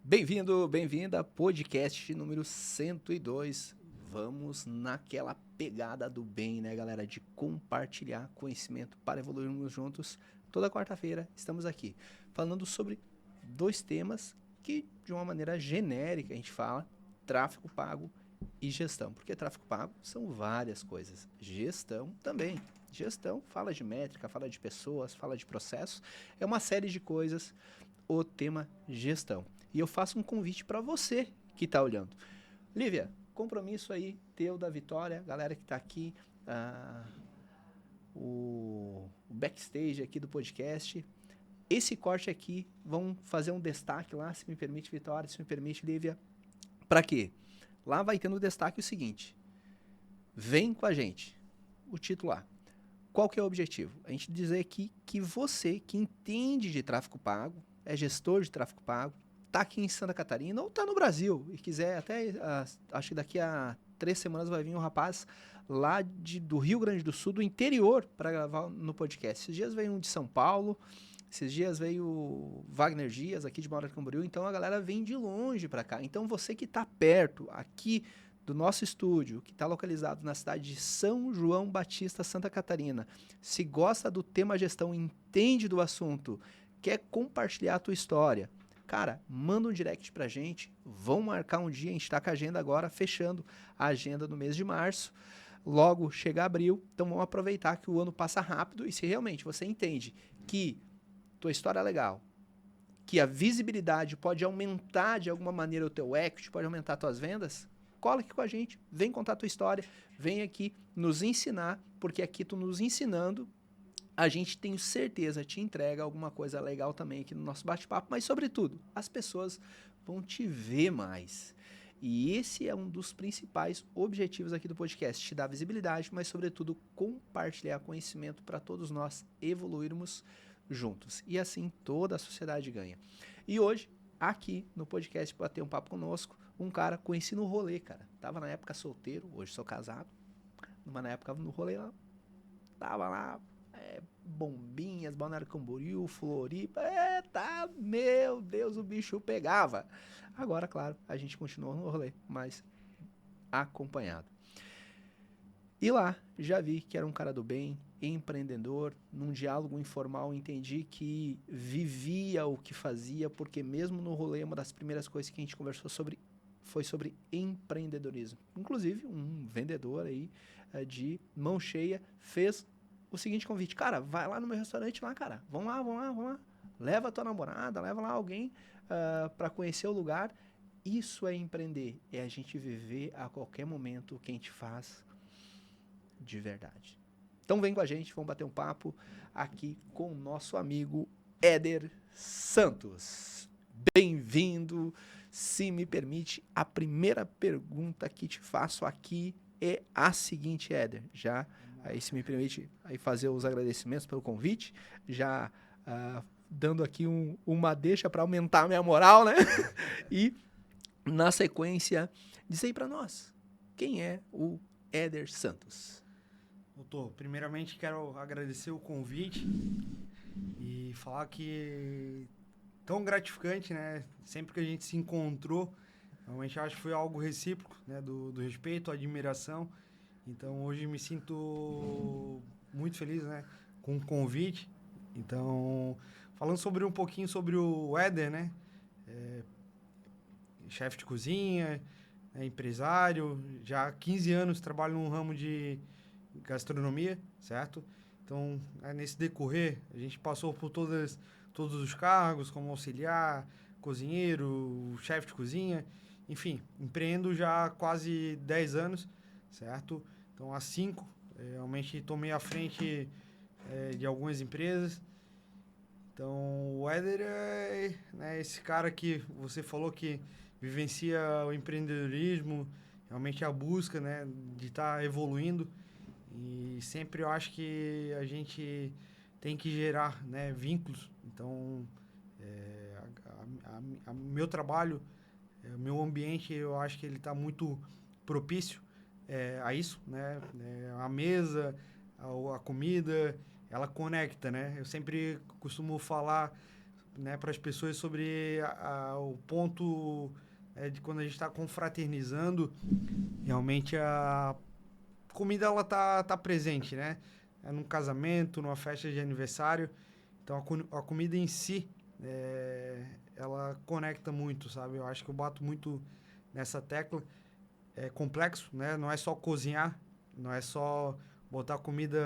Bem-vindo, bem-vinda, podcast número 102. Vamos naquela pegada do bem, né, galera? De compartilhar conhecimento para evoluirmos juntos. Toda quarta-feira estamos aqui falando sobre dois temas que, de uma maneira genérica, a gente fala: tráfego pago e gestão. Porque tráfego pago são várias coisas. Gestão também. Gestão fala de métrica, fala de pessoas, fala de processos. É uma série de coisas o tema gestão. E eu faço um convite para você que está olhando. Lívia, compromisso aí teu da Vitória, galera que está aqui, o backstage aqui do podcast. Esse corte aqui, vão fazer um destaque lá, se me permite, Vitória, se me permite, Lívia. Para quê? Lá vai tendo destaque o seguinte: vem com a gente. O título lá. Qual que é o objetivo? A gente dizer aqui que você que entende de tráfego pago, é gestor de tráfego pago, está aqui em Santa Catarina ou está no Brasil e quiser até, acho que daqui a 3 semanas vai vir um rapaz lá do Rio Grande do Sul, do interior, para gravar no podcast. Esses dias veio um de São Paulo, esses dias veio o Wagner Dias, aqui de Balneário Camboriú, então a galera vem de longe para cá. Então você que está perto, aqui do nosso estúdio, que está localizado na cidade de São João Batista, Santa Catarina, se gosta do tema gestão, entende do assunto, quer compartilhar a tua história, cara, manda um direct pra gente, vão marcar um dia, a gente tá com a agenda agora, fechando a agenda do mês de março, logo chega abril, então vamos aproveitar que o ano passa rápido e se realmente você entende que tua história é legal, que a visibilidade pode aumentar de alguma maneira o teu equity, pode aumentar tuas vendas, cola aqui com a gente, vem contar a tua história, vem aqui nos ensinar, porque aqui tu nos ensinando, a gente, tenho certeza, te entrega alguma coisa legal também aqui no nosso bate-papo, mas sobretudo, as pessoas vão te ver mais. E esse é um dos principais objetivos aqui do podcast, te dar visibilidade, mas sobretudo compartilhar conhecimento para todos nós evoluirmos juntos. E assim toda a sociedade ganha. E hoje, aqui no podcast, para ter um papo conosco, um cara conheci no rolê, cara. Tava na época solteiro, hoje sou casado. Na época no rolê lá, tava lá, Bombinhas, Balneário Camboriú, Floripa, tá, meu Deus, o bicho pegava. Agora, claro, a gente continua no rolê, mas acompanhado. E lá, já vi que era um cara do bem, empreendedor, num diálogo informal entendi que vivia o que fazia, porque mesmo no rolê, uma das primeiras coisas que a gente conversou sobre foi sobre empreendedorismo. Inclusive, um vendedor aí de mão cheia fez o seguinte convite: cara, vai lá no meu restaurante lá, cara, vamos lá, vamos lá, vamos lá. Leva a tua namorada, leva lá alguém para conhecer o lugar. Isso é empreender, é a gente viver a qualquer momento o que a gente faz de verdade. Então vem com a gente, vamos bater um papo aqui com o nosso amigo Éder Santos. Bem-vindo. Se me permite, a primeira pergunta que te faço aqui é a seguinte, Éder. Já, aí se me permite aí fazer os agradecimentos pelo convite, já dando aqui uma deixa para aumentar a minha moral, né? E, na sequência, diz aí para nós, quem é o Éder Santos? Doutor, primeiramente quero agradecer o convite e falar que tão gratificante, né? Sempre que a gente se encontrou, realmente acho que foi algo recíproco, né? Do respeito, admiração. Então hoje me sinto muito feliz, né? Com o convite. Então, falando sobre um pouquinho sobre o Éder, né? Chefe de cozinha, empresário, já há 15 anos trabalho no ramo de gastronomia, certo? Então, nesse decorrer, a gente passou por todos os cargos, como auxiliar, cozinheiro, chefe de cozinha, enfim, empreendo já há quase 10 anos, certo? Então, há 5, realmente tomei a frente de algumas empresas. Então, o Éder é, né, esse cara que você falou que vivencia o empreendedorismo, realmente a busca, né, de estar evoluindo. E sempre eu acho que a gente tem que gerar, né, vínculos. Então, meu trabalho, o meu ambiente, eu acho que ele está muito propício a isso, né? A mesa, a comida, ela conecta, né? Eu sempre costumo falar né, para as pessoas sobre o ponto de quando a gente está confraternizando, realmente a comida ela tá presente, né? É num casamento, numa festa de aniversário. Então a comida em si, ela conecta muito, sabe? Eu acho que eu bato muito nessa tecla. É complexo, né? Não é só cozinhar, não é só botar comida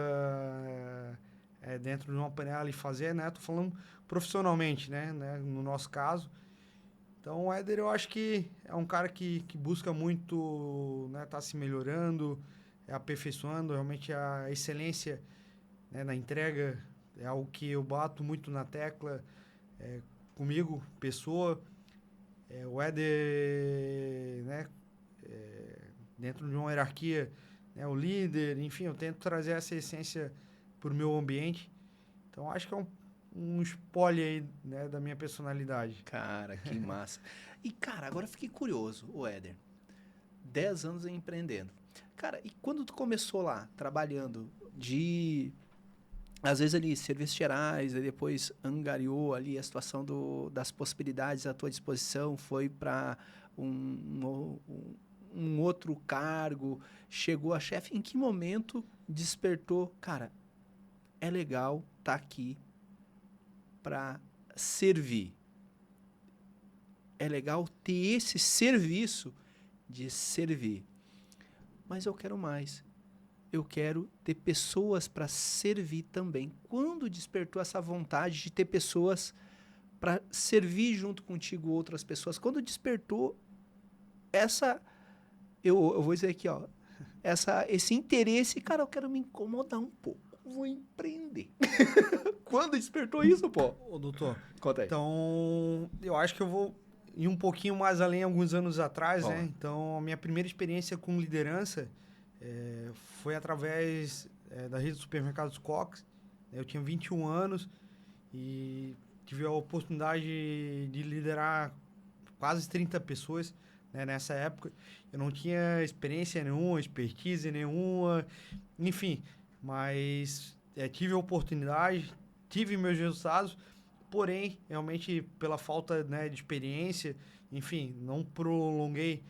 dentro de uma panela e fazer, né? Tô falando profissionalmente, né? No nosso caso. Então, o Éder, eu acho que é um cara que busca muito, né? Tá se melhorando, aperfeiçoando. Realmente a excelência, né, na entrega é algo que eu bato muito na tecla comigo, pessoa. O Éder, né? Dentro de uma hierarquia, né, o líder, enfim, eu tento trazer essa essência para o meu ambiente. Então, acho que é um spoiler aí, né, da minha personalidade. Cara, que massa. E, cara, agora eu fiquei curioso, o Éder. 10 anos empreendendo. Cara, e quando tu começou lá, trabalhando de, às vezes ali, serviços gerais, e depois angariou ali a situação das possibilidades à tua disposição, foi para um outro cargo, chegou a chefe, em que momento despertou, cara, é legal estar aqui para servir. É legal ter esse serviço de servir. Mas eu quero mais. Eu quero ter pessoas para servir também. Quando despertou essa vontade de ter pessoas para servir junto contigo outras pessoas? Quando despertou essa, eu vou dizer aqui, ó, esse interesse, cara, eu quero me incomodar um pouco. Vou empreender. Quando despertou isso, pô? Ô, doutor, Conta aí. então eu acho que eu vou ir um pouquinho mais além alguns anos atrás, Vamos né? lá. Então, a minha primeira experiência com liderança foi através da rede de supermercados Cox. Eu tinha 21 anos e tive a oportunidade de liderar quase 30 pessoas, né, nessa época. Eu não tinha experiência nenhuma, expertise nenhuma, enfim, mas tive a oportunidade, tive meus resultados, porém, realmente, pela falta, né, de experiência, enfim, não prolonguei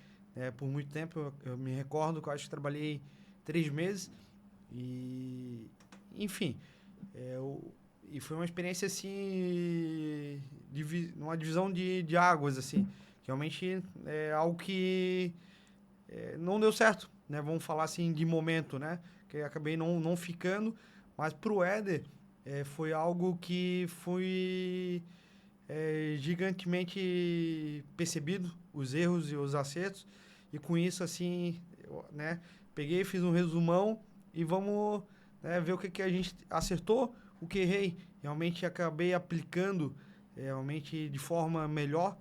por muito tempo. Eu me recordo que eu acho que trabalhei 3 meses e, enfim, e foi uma experiência assim, uma divisão de águas, assim, que realmente é algo que não deu certo, né? Vamos falar assim de momento, né? Que eu acabei não ficando, mas pro Éder foi algo que foi gigantemente percebido, os erros e os acertos, e com isso, assim, né? Peguei, fiz um resumão e vamos, né, ver o que a gente acertou, o que errei. Realmente acabei aplicando realmente de forma melhor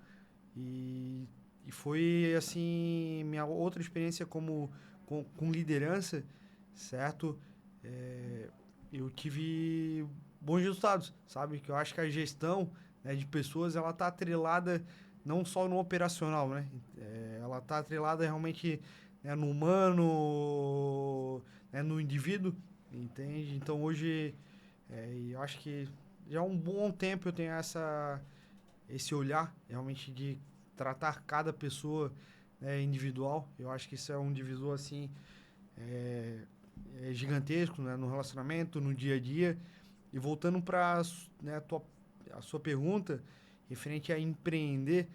e, e foi, assim, minha outra experiência com liderança, certo? Eu tive bons resultados, sabe? Que eu acho que a gestão, né, de pessoas, ela tá atrelada não só no operacional, né? Ela tá atrelada realmente, né, no humano, né, no indivíduo, entende? Então hoje, eu acho que já há um bom tempo eu tenho esse olhar realmente de tratar cada pessoa, né, individual. Eu acho que isso é um divisor assim gigantesco, né, no relacionamento, no dia a dia. E voltando para, né, a sua pergunta referente a empreender,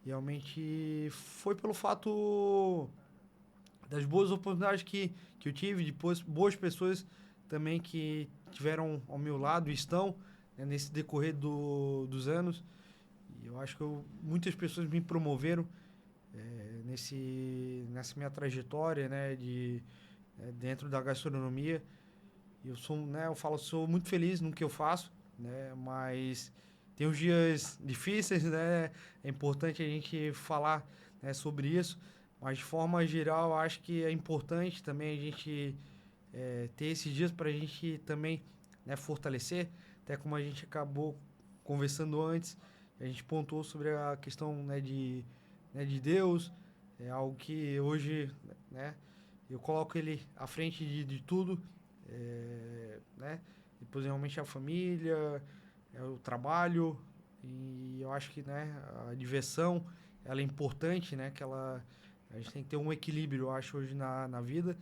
realmente foi pelo fato das boas oportunidades que eu tive, de boas pessoas também que tiveram ao meu lado e estão, né, nesse decorrer dos anos. E eu acho que muitas pessoas me promoveram nessa minha trajetória, né, dentro da gastronomia. Eu sou, né, eu falo, sou muito feliz no que eu faço, né, mas tem os dias difíceis, né? É importante a gente falar, né, sobre isso, mas de forma geral, eu acho que é importante também a gente ter esses dias para a gente também, né, fortalecer, até como a gente acabou conversando antes, a gente pontuou sobre a questão, né, de Deus, é algo que hoje, né, eu coloco ele à frente de tudo, né? Depois realmente a família, o trabalho, E eu acho que, né, a diversão, ela é importante, né? A gente tem que ter um equilíbrio, eu acho, hoje na vida.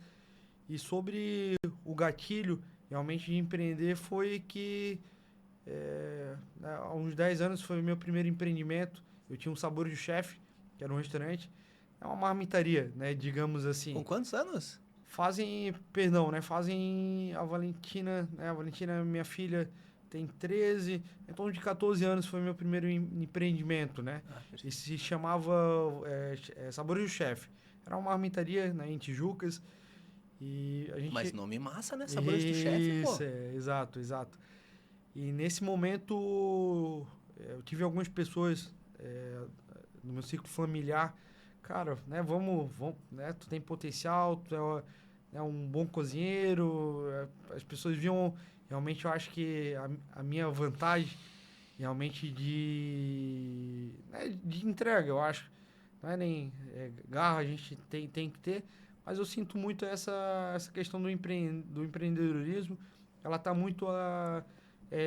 E sobre o gatilho, realmente, de empreender foi que né, há uns 10 anos foi o meu primeiro empreendimento. Eu tinha um Sabor de Chefe, que era um restaurante. É uma marmitaria, né? Digamos Com assim. quantos anos? Fazem a Valentina, né? A Valentina, minha filha, tem 13, em torno de 14 anos foi meu primeiro empreendimento, né? Ah, E perfeito. se chamava Sabores do Chefe. Era uma marmitaria, né, em Tijucas. E a Mas gente... nome massa, né? Sabores do chefe, Isso, pô. exato, exato. E nesse momento, eu tive algumas pessoas no meu ciclo familiar, cara, né, vamos, né, tu tem potencial, né, um bom cozinheiro, as pessoas viam, realmente eu acho que a minha vantagem, realmente de entrega, eu acho, não é nem garra, a gente tem que ter, mas eu sinto muito essa questão do empreendedorismo, ela está muito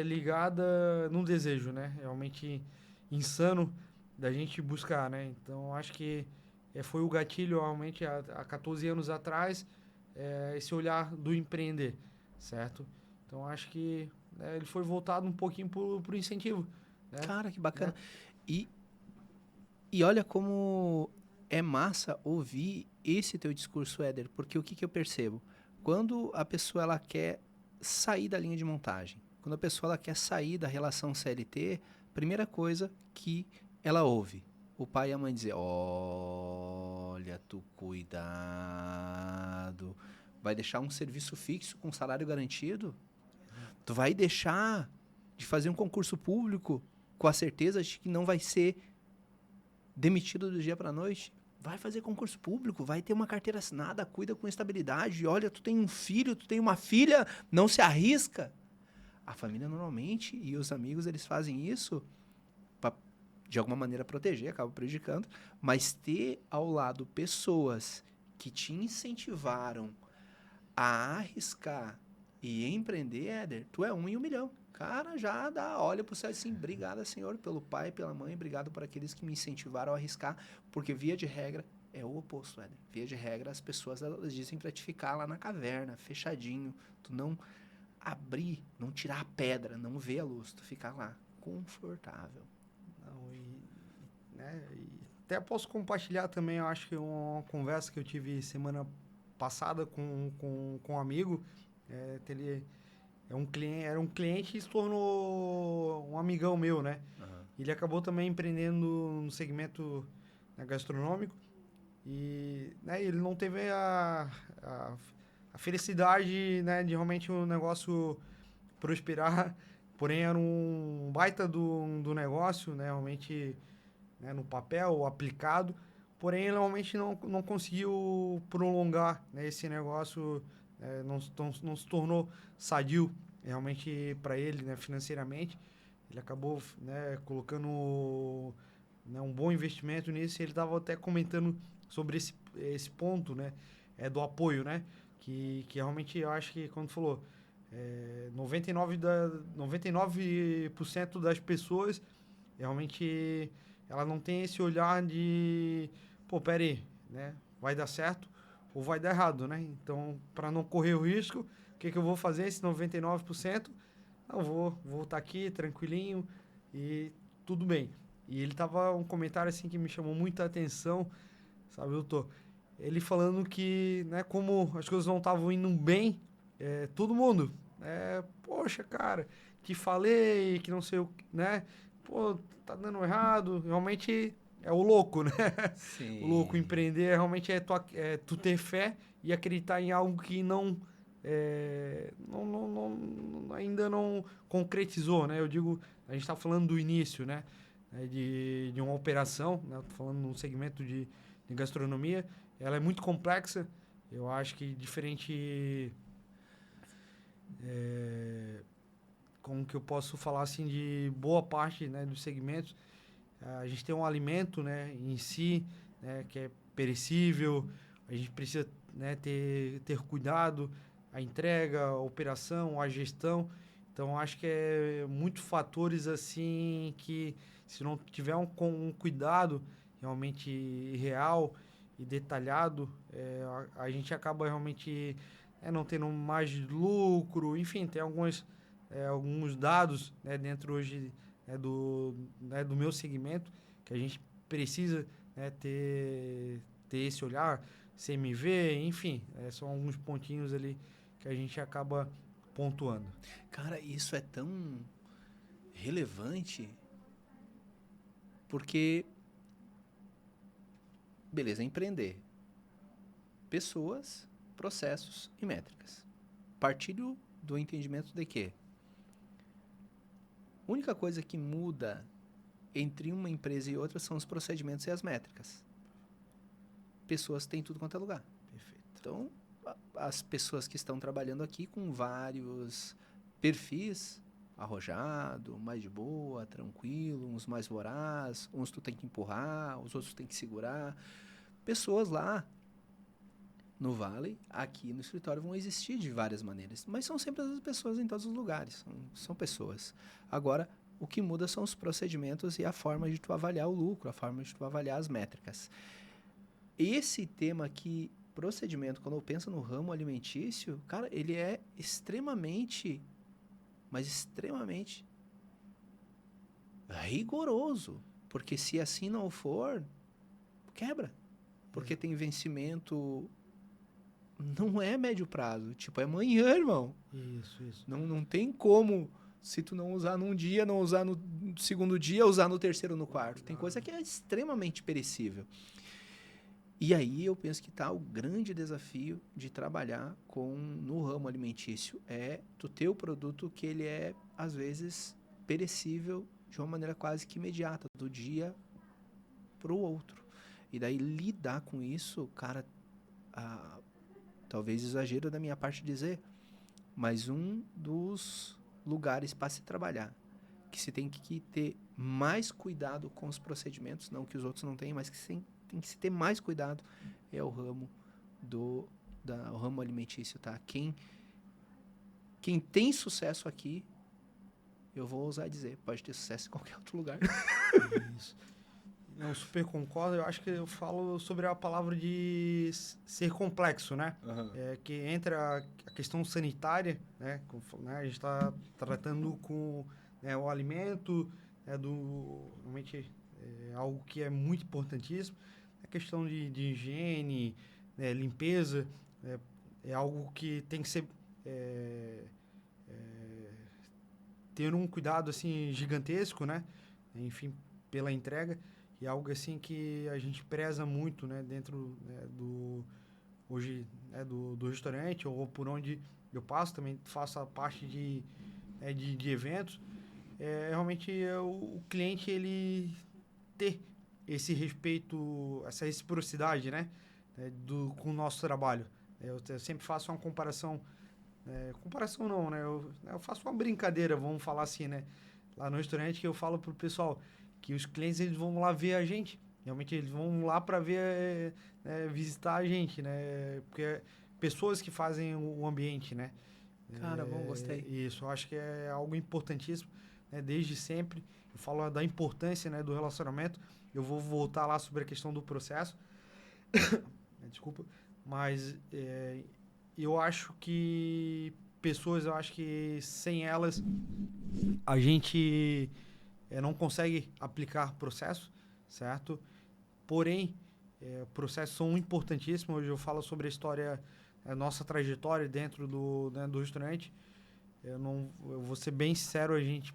ligada num desejo, né? Realmente insano da gente buscar, né? Então, acho que foi o gatilho, realmente, há 14 anos atrás, esse olhar do empreender, certo? Então, acho que ele foi voltado um pouquinho pro incentivo, né? Cara, que né? bacana. E, e olha como é massa ouvir esse teu discurso, Éder, porque o que, que eu percebo? Quando a pessoa ela quer sair da linha de montagem, quando a pessoa ela quer sair da relação CLT, primeira coisa que ela ouve, o pai e a mãe dizer, olha, tu cuidado, vai deixar um serviço fixo com salário garantido? Tu vai deixar de fazer um concurso público com a certeza de que não vai ser demitido do dia para noite? Vai fazer concurso público, vai ter uma carteira assinada, cuida com estabilidade. Olha, tu tem um filho, tu tem uma filha, não se arrisca. A família normalmente e os amigos eles fazem isso para de alguma maneira proteger, acaba prejudicando, mas ter ao lado pessoas que te incentivaram a arriscar e empreender, Éder, tu é um em um milhão. Cara, já dá, olha pro céu assim, obrigado, Senhor, pelo pai, pela mãe, obrigado por aqueles que me incentivaram a arriscar, porque via de regra é o oposto, Éder. Via de regra, as pessoas elas dizem pra te ficar lá na caverna, fechadinho, tu não abrir, não tirar a pedra, não ver a luz, tu ficar lá, confortável. Não, e até posso compartilhar também, eu acho que uma conversa que eu tive semana passada com um amigo, ele era um cliente e se tornou um amigão meu, né? Uhum. Ele acabou também empreendendo no segmento, né, gastronômico e, né, ele não teve a, a felicidade, né, de realmente o negócio prosperar, porém era um baita do negócio, né, realmente, né, no papel, aplicado, porém ele realmente não conseguiu prolongar, né, esse negócio, não se tornou sadio realmente para ele, né, financeiramente. Ele acabou, né, colocando, né, um bom investimento nisso e ele estava até comentando sobre esse ponto, né, do apoio, né, que realmente eu acho que quando falou 99% das pessoas realmente ela não tem esse olhar de, pô, pera aí, né? Vai dar certo ou vai dar errado, né? Então, para não correr o risco, o que eu vou fazer? Esse 99%, eu vou estar aqui tranquilinho e tudo bem. E ele tava um comentário assim que me chamou muita atenção, sabe, doutor? Ele falando que, né, como as coisas não estavam indo bem, todo mundo, poxa, cara, te falei que não sei o, né? Pô, tá dando errado. Realmente é o louco, né? O louco Sim. empreender realmente tu ter fé e acreditar em algo que ainda não concretizou, né? Eu digo, a gente está falando do início, né? De uma operação, né? Tô falando num segmento de gastronomia, ela é muito complexa. Eu acho que diferente, como que eu posso falar assim, de boa parte, né, dos segmentos, a gente tem um alimento, né, em si, né, que é perecível, a gente precisa, né, ter cuidado, a entrega, a operação, a gestão. Então, acho que é muito fatores assim que, se não tiver um cuidado realmente real e detalhado, a gente acaba realmente não tendo mais lucro. Enfim, tem alguns dados, né, dentro hoje, do meu segmento, que a gente precisa, né, ter esse olhar, CMV, enfim, são alguns pontinhos ali que a gente acaba pontuando. Cara, isso é tão relevante porque, beleza, empreender. Pessoas, processos e métricas. Partilho do entendimento de que a única coisa que muda entre uma empresa e outra são os procedimentos e as métricas. Pessoas têm tudo quanto é lugar. Perfeito. Então, as pessoas que estão trabalhando aqui com vários perfis, arrojado, mais de boa, tranquilo, uns mais voraz, uns tu tem que empurrar, os outros tu tem que segurar. Pessoas lá no Vale, aqui no escritório, vão existir de várias maneiras, mas são sempre as pessoas em todos os lugares, são pessoas. Agora, o que muda são os procedimentos e a forma de tu avaliar o lucro, a forma de tu avaliar as métricas. Esse tema aqui, procedimento, quando eu penso no ramo alimentício, cara, ele é extremamente, mas extremamente rigoroso, porque se assim não for, quebra, porque tem vencimento. Não é médio prazo. Tipo, é amanhã, irmão. Isso. Não tem como, se tu não usar num dia, não usar no segundo dia, usar no terceiro, no quarto. Tem coisa que é extremamente perecível. E aí eu penso que está o grande desafio de trabalhar no ramo alimentício. É tu ter o produto que ele é, às vezes, perecível de uma maneira quase que imediata, do dia pro outro. E daí lidar com isso, cara, talvez exagero da minha parte dizer, mas um dos lugares para se trabalhar, que se tem que ter mais cuidado com os procedimentos, não que os outros não tenham, mas que tem que se ter mais cuidado, é o ramo o ramo alimentício, tá? Quem tem sucesso aqui, eu vou ousar dizer, pode ter sucesso em qualquer outro lugar. Isso. Eu super concordo. Eu acho que eu falo sobre a palavra de ser complexo, né? Uhum. Que entra a questão sanitária, né? Né? A gente está tratando com, né, o alimento, realmente algo que é muito importantíssimo. A questão de higiene, né, limpeza, é algo que tem que ser é, ter um cuidado assim gigantesco, né? Enfim, pela entrega. E algo assim que a gente preza muito, né, dentro, né, hoje, né, do restaurante, ou por onde eu passo, também faço a parte de eventos. Realmente o cliente ele ter esse respeito, essa reciprocidade, né, com o nosso trabalho. Eu sempre faço uma comparação, comparação não, né, eu faço uma brincadeira, vamos falar assim, né, lá no restaurante, que eu falo pro pessoal que os clientes eles vão lá ver a gente. Realmente eles vão lá para ver, visitar a gente, né? Porque pessoas que fazem o ambiente, né? Cara, bom, gostei. Isso, eu acho que é algo importantíssimo, né? Desde sempre. Eu falo da importância, né, do relacionamento. Eu vou voltar lá sobre a questão do processo. Desculpa. Mas eu acho que eu acho que sem elas a gente não consegue aplicar processo, certo? Porém, processos são importantíssimos. Hoje eu falo sobre a história, a nossa trajetória dentro do restaurante. Eu vou ser bem sincero, a gente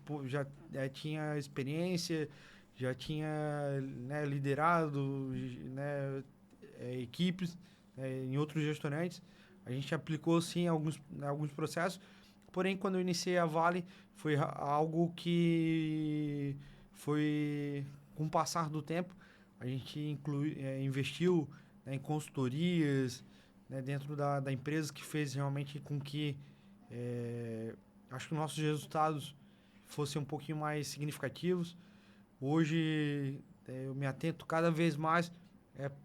já tinha experiência, já tinha, né, liderado, né, equipes, em outros restaurantes. A gente aplicou sim alguns processos. Porém, quando eu iniciei a Vale, foi algo que foi, com o passar do tempo, a gente investiu, né, em consultorias, né, dentro da empresa, que fez realmente com que acho que nossos resultados fossem um pouquinho mais significativos. Hoje eu me atento cada vez mais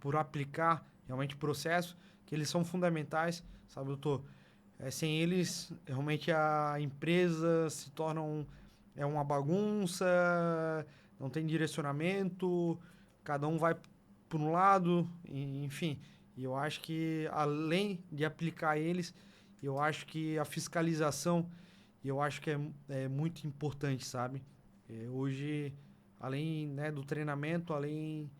por aplicar realmente processos que eles são fundamentais, sabe, doutor? Sem eles, realmente a empresa se torna uma bagunça, não tem direcionamento, cada um vai por um lado, enfim. E eu acho que, além de aplicar eles, eu acho que a fiscalização, eu acho que é muito importante, sabe? Hoje, além, né, do treinamento, além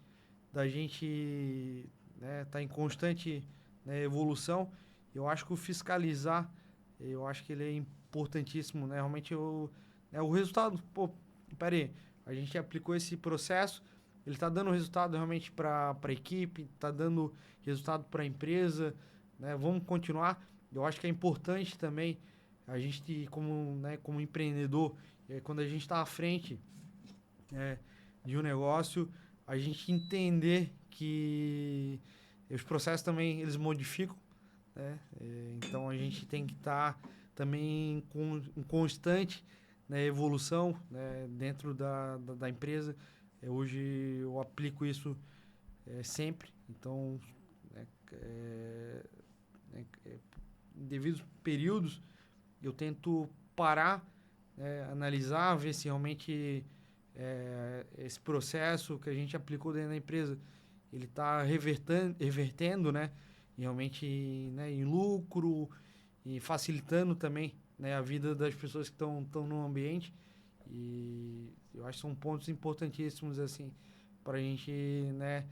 da gente, né, tá em constante, né, evolução, eu acho que o fiscalizar, eu acho que ele é importantíssimo, né? Realmente o resultado, pô, peraí, a gente aplicou esse processo, ele está dando resultado realmente para a equipe, está dando resultado para a empresa, né? Vamos continuar. Eu acho que é importante também a gente, como, né, como empreendedor, quando a gente está à frente, né, de um negócio, a gente entender que os processos também eles modificam, né? Então a gente tem que estar também com um constante, né, evolução, né, dentro da empresa. Hoje eu aplico isso sempre. Então, né, em devidos períodos, eu tento parar, né, analisar, ver se realmente esse processo que a gente aplicou dentro da empresa ele está revertendo, né, realmente, né, em lucro e facilitando também, né, a vida das pessoas que estão no ambiente. E eu acho que são pontos importantíssimos assim para a gente, né,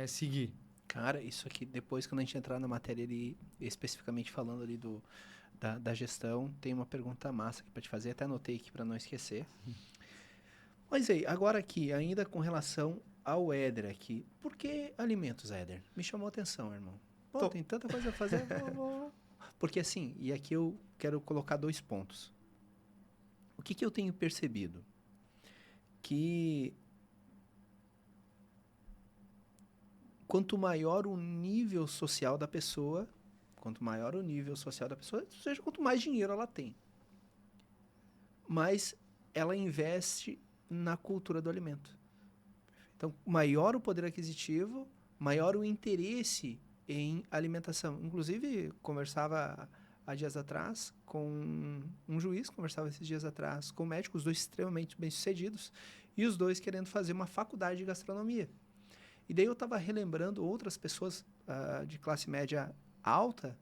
seguir. Cara, isso aqui, depois quando a gente entrar na matéria ali, especificamente falando ali da gestão, tem uma pergunta massa aqui para te fazer, até anotei aqui para não esquecer. Mas aí, agora aqui, ainda com relação ao Éder aqui, por que alimentos, Éder? Me chamou a atenção, irmão. Pô, Tô. tem tanta coisa a fazer, vou. Porque assim, e aqui eu quero colocar 2 pontos. O que eu tenho percebido? Que quanto maior o nível social da pessoa, ou seja, quanto mais dinheiro ela tem, mais ela investe na cultura do alimento. Então, maior o poder aquisitivo, maior o interesse em alimentação. Inclusive, conversava há dias atrás com um juiz, conversava esses dias atrás com médicos, os dois extremamente bem-sucedidos, e os dois querendo fazer uma faculdade de gastronomia. E daí eu estava relembrando outras pessoas de classe média alta,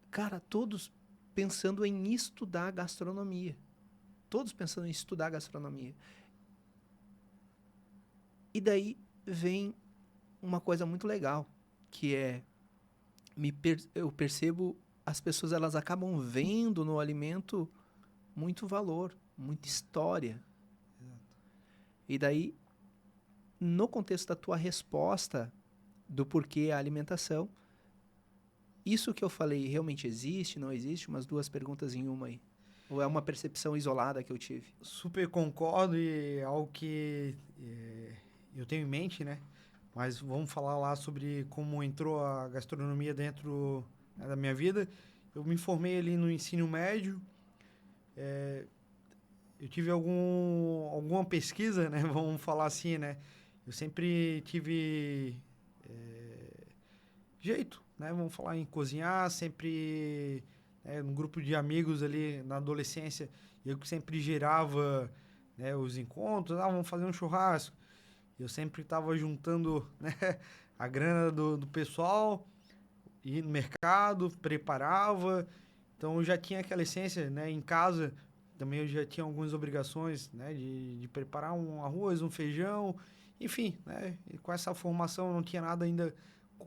cara, todos pensando em estudar gastronomia. Todos pensando em estudar gastronomia. E daí vem uma coisa muito legal, que é eu percebo as pessoas elas acabam vendo no alimento muito valor, muita história. E daí, no contexto da tua resposta do porquê a alimentação, isso que eu falei realmente existe, não existe? Umas 2 perguntas em uma aí. Ou é uma percepção isolada que eu tive? Super concordo e é algo que eu tenho em mente, né? Mas vamos falar lá sobre como entrou a gastronomia dentro, né, da minha vida. Eu me formei ali no ensino médio. Eu tive alguma pesquisa, né? Vamos falar assim, né? Eu sempre tive jeito, né? Vamos falar em cozinhar, sempre um grupo de amigos ali na adolescência, eu que sempre gerava, né, os encontros, vamos fazer um churrasco. Eu sempre estava juntando, né, a grana do pessoal, ia no mercado, preparava. Então eu já tinha aquela essência, né, em casa. Também eu já tinha algumas obrigações, né, de preparar um arroz, um feijão, enfim, né? E com essa formação eu não tinha nada ainda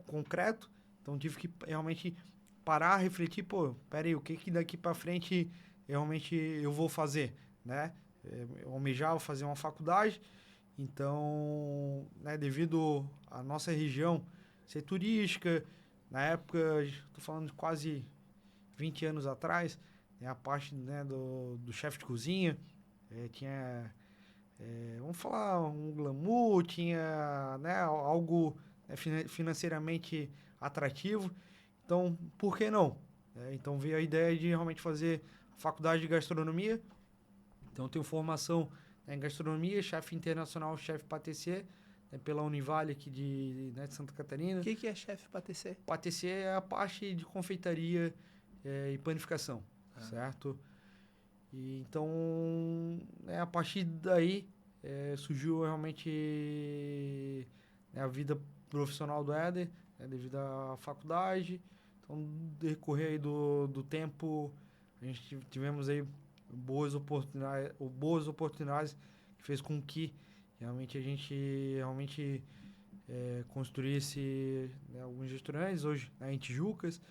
concreto, então tive que realmente parar, refletir, pô, peraí, o que que daqui para frente realmente eu vou fazer, né? Eu almejava fazer uma faculdade, então, né, devido à nossa região ser turística, na época, estou falando de quase 20 anos atrás, né, a parte, né, do chefe de cozinha, tinha, vamos falar, um glamour, tinha, né, algo, né, financeiramente atrativo. Então, por que não? Então veio a ideia de realmente fazer a faculdade de gastronomia. Então, eu tenho formação, né, em gastronomia, chefe internacional, chefe pâtissier, né, pela Univale aqui de, né, de Santa O Catarina. que é chefe pâtissier? Pâtissier é a parte de confeitaria, e panificação, certo? E então, a partir daí, surgiu realmente a vida profissional do Éder, devido à faculdade. Então, no decorrer aí do tempo, a gente tivemos aí boas oportunidades que fez com que realmente a gente construísse, alguns restaurantes hoje, em Tijucas.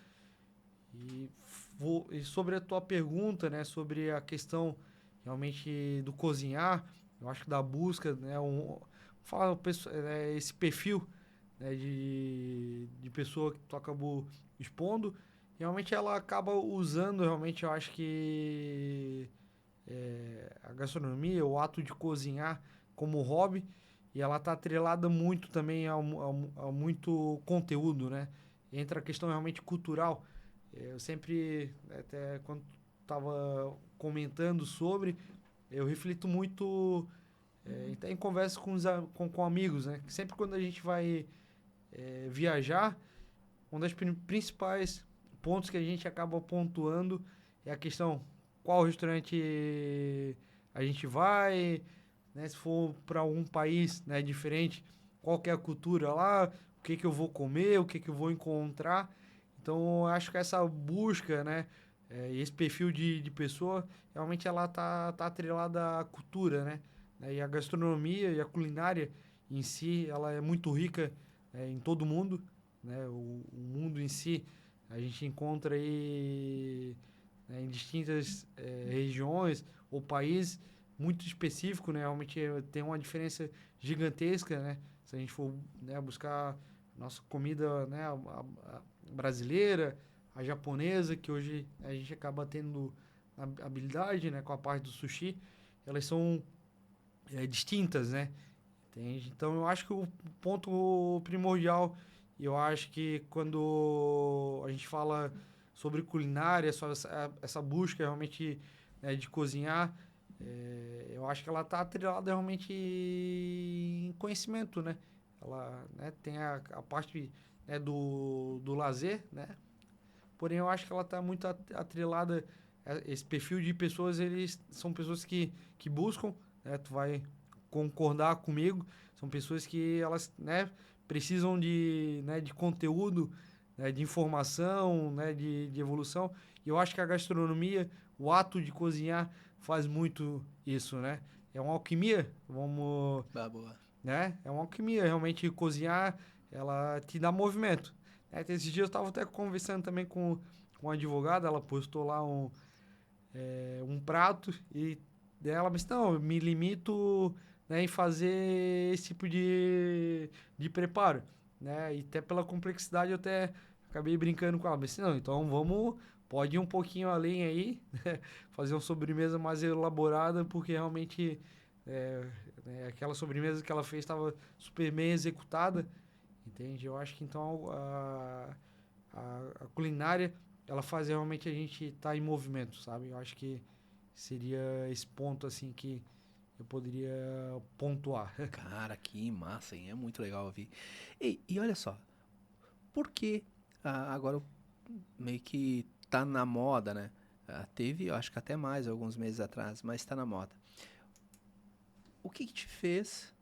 E sobre a tua pergunta, né, sobre a questão realmente do cozinhar, eu acho que da busca, né, fala esse perfil, né, de pessoa que tu acabou expondo, realmente ela acaba usando, realmente eu acho que a gastronomia, o ato de cozinhar como hobby, e ela está atrelada muito também a muito conteúdo, né? Entra a questão realmente cultural. Eu sempre, até quando estava comentando sobre, eu reflito muito, até em conversa com amigos, né? Que sempre quando a gente vai viajar, um dos principais pontos que a gente acaba pontuando é a questão qual restaurante a gente vai, né? Se for para algum país, né, diferente, qual que é a cultura lá, o que que eu vou comer, o que que eu vou encontrar. Então, eu acho que essa busca, né, esse perfil de pessoa, realmente ela tá atrelada à cultura, né? E a gastronomia e a culinária em si, ela é muito rica, em todo mundo, né? O mundo em si, a gente encontra aí, né, em distintas regiões ou países muito específico, né? Realmente tem uma diferença gigantesca, né? Se a gente for, né, buscar nossa comida, né, a brasileira, a japonesa, que hoje a gente acaba tendo habilidade, né, com a parte do sushi, elas são distintas, né? Entende? Então eu acho que o ponto primordial, eu acho que quando a gente fala sobre culinária, sobre essa busca realmente, né, de cozinhar, eu acho que ela está atrelada realmente em conhecimento, né? Ela, né, tem a parte, né, do lazer, né? Porém, eu acho que ela está muito atrelada, esse perfil de pessoas, eles são pessoas que buscam, né? Tu vai concordar comigo, são pessoas que elas, né, precisam de conteúdo, né, de informação, né, de evolução. E eu acho que a gastronomia, o ato de cozinhar faz muito isso, né? É uma alquimia, vamos, Boa. né? É uma alquimia, realmente cozinhar, ela te dá movimento. Esses dias eu estava até conversando também com uma advogada, ela postou lá um prato e dela, mas não, eu me limito, né, em fazer esse tipo de preparo, né? E até pela complexidade eu até acabei brincando com ela, mas não, então pode ir um pouquinho além aí, né? Fazer uma sobremesa mais elaborada, porque realmente aquela sobremesa que ela fez estava super bem executada, entende? Eu acho que então a culinária ela faz realmente a gente estar em movimento, sabe? Eu acho que seria esse ponto assim que eu poderia pontuar. Cara, que massa, hein? É muito legal ouvir. E olha só, por que agora meio que tá na moda, né? Teve, eu acho que até mais alguns meses atrás, mas tá na moda. O que te fez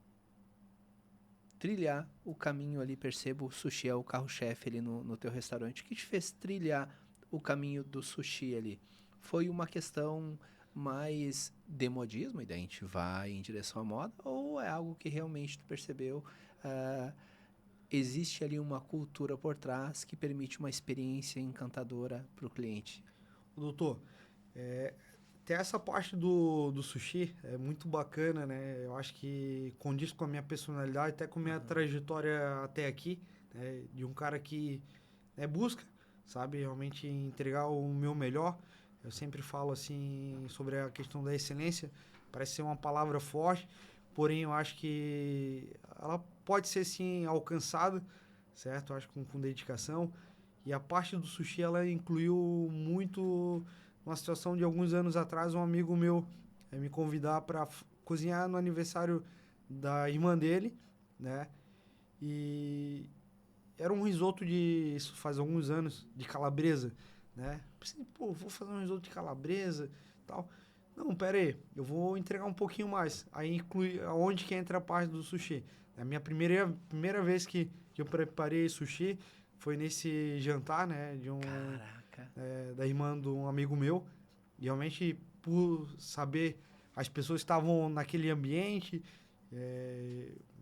trilhar o caminho ali? Percebo o sushi é o carro-chefe ali no teu restaurante. O que te fez trilhar o caminho do sushi ali? Foi uma questão mais de modismo, e daí a gente vai em direção à moda, ou é algo que realmente tu percebeu, ah, existe ali uma cultura por trás que permite uma experiência encantadora para o cliente? Doutor, ter essa parte do sushi é muito bacana, né? Eu acho que condiz com a minha personalidade, até com a minha trajetória até aqui, né? De um cara que busca, sabe, realmente entregar o meu melhor. Eu sempre falo assim sobre a questão da excelência, parece ser uma palavra forte, porém eu acho que ela pode ser sim alcançada, certo? Eu acho que com dedicação. E a parte do sushi ela incluiu muito uma situação de alguns anos atrás, um amigo meu me convidar para cozinhar no aniversário da irmã dele, né? E era um risoto isso faz alguns anos, de calabresa, né? Pensei, pô, vou fazer um risoto de calabresa e tal. Não, pera aí, eu vou entregar um pouquinho mais. Aí inclui aonde que entra a parte do sushi. A minha primeira vez que eu preparei sushi foi nesse jantar, né, Caraca. da irmã de um amigo meu. E realmente, por saber, as pessoas estavam naquele ambiente,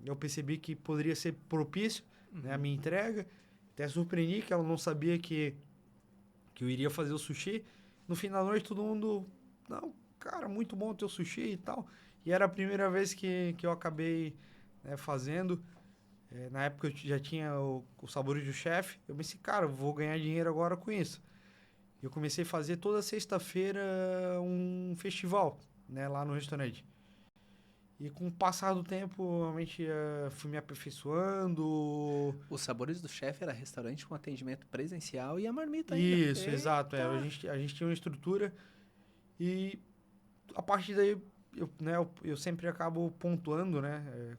eu percebi que poderia ser propício, né, a minha entrega. Até surpreendi que ela não sabia que eu iria fazer o sushi. No fim da noite, todo mundo... Não, cara, muito bom o teu sushi e tal. E era a primeira vez que eu acabei, né, fazendo. Na época eu já tinha o Sabores do Chefe. Eu pensei, cara, eu vou ganhar dinheiro agora com isso. Eu comecei a fazer toda sexta-feira um festival, né, lá no restaurante. E com o passar do tempo, realmente fui me aperfeiçoando. Os Sabores do Chefe era restaurante com atendimento presencial e a marmita ainda. Isso, exato. Eita! A gente tinha uma estrutura e a partir daí eu sempre acabo pontuando, né?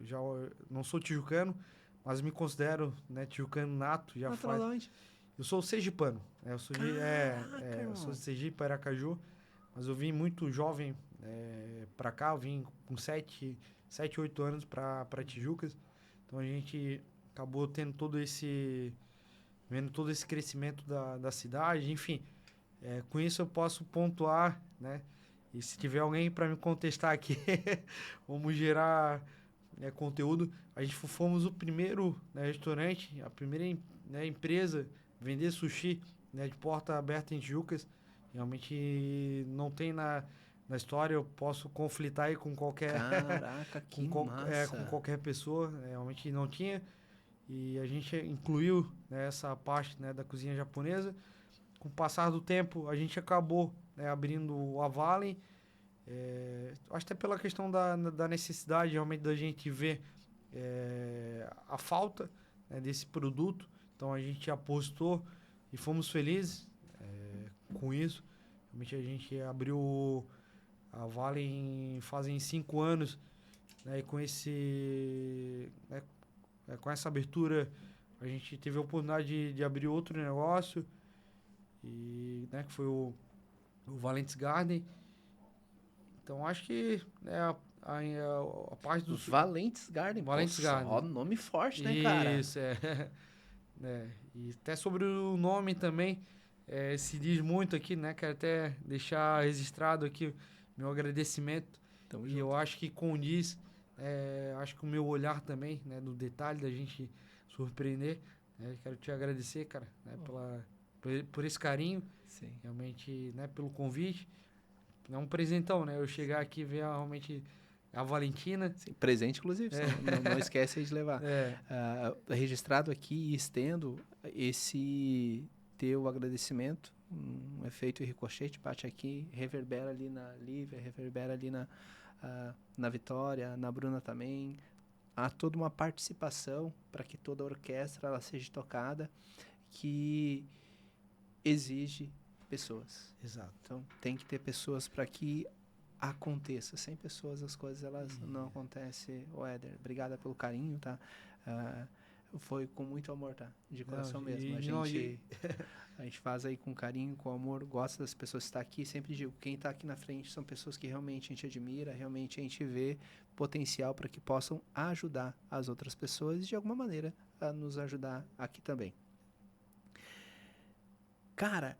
Eu não sou tijucano, mas me considero, né, tijucano nato. Natural de onde? Eu sou sergipano. Caraca, Eu sou irmão. de Sergipe, Aracaju, mas eu vim muito jovem pra cá. Eu vim com 8 anos pra Tijucas. Então a gente acabou vendo todo esse crescimento da cidade. Enfim, com isso eu posso pontuar, né? E se tiver alguém para me contestar aqui, vamos gerar, né, conteúdo. A gente fomos o primeiro, né, restaurante, a primeira né, empresa a vender sushi, né, de porta aberta em Tijucas. Realmente não tem na história, eu posso conflitar aí com qualquer Caraca, que com massa. qualquer pessoa, realmente não tinha. E a gente incluiu, né, essa parte, né, da cozinha japonesa. Com o passar do tempo, a gente acabou, né, abrindo o Avalen. Acho até pela questão da necessidade realmente da gente ver a falta, né, desse produto. Então a gente apostou e fomos felizes com isso. Realmente a gente abriu a Valen fazem 5 anos, né, e com essa abertura a gente teve a oportunidade de abrir outro negócio e, né, que foi o Valentes Garden. Então acho que, né, a parte do Valentes Garden, pô, Valentes só Garden. nome forte, né, cara? Isso, né? E até sobre o nome também, se diz muito aqui, né? Quero até deixar registrado aqui meu agradecimento. Tamo E eu junto. acho que condiz, acho que o meu olhar também, né? Do detalhe da gente surpreender. Né? Quero te agradecer, cara, né? Por esse carinho, Sim. realmente, né? Pelo convite. É um presentão, né? Eu chegar aqui e ver realmente a Valentina. Sim, presente, inclusive, não esquece aí de levar. É, Registrado aqui e estendo esse teu agradecimento, um efeito ricochete, bate aqui, reverbera ali na Lívia, reverbera ali na Vitória, na Bruna também. Há toda uma participação para que toda a orquestra ela seja tocada, que exige pessoas. exato. Então, tem que ter pessoas para que aconteça. Sem pessoas as coisas elas não acontecem. Ô Éder, obrigada pelo carinho, tá? Ah, foi com muito amor, tá? De Não, coração mesmo. A gente faz aí com carinho, com amor, gosta das pessoas que estão aqui. Sempre digo, quem está aqui na frente são pessoas que realmente a gente admira, realmente a gente vê potencial para que possam ajudar as outras pessoas e de alguma maneira a nos ajudar aqui também. Cara,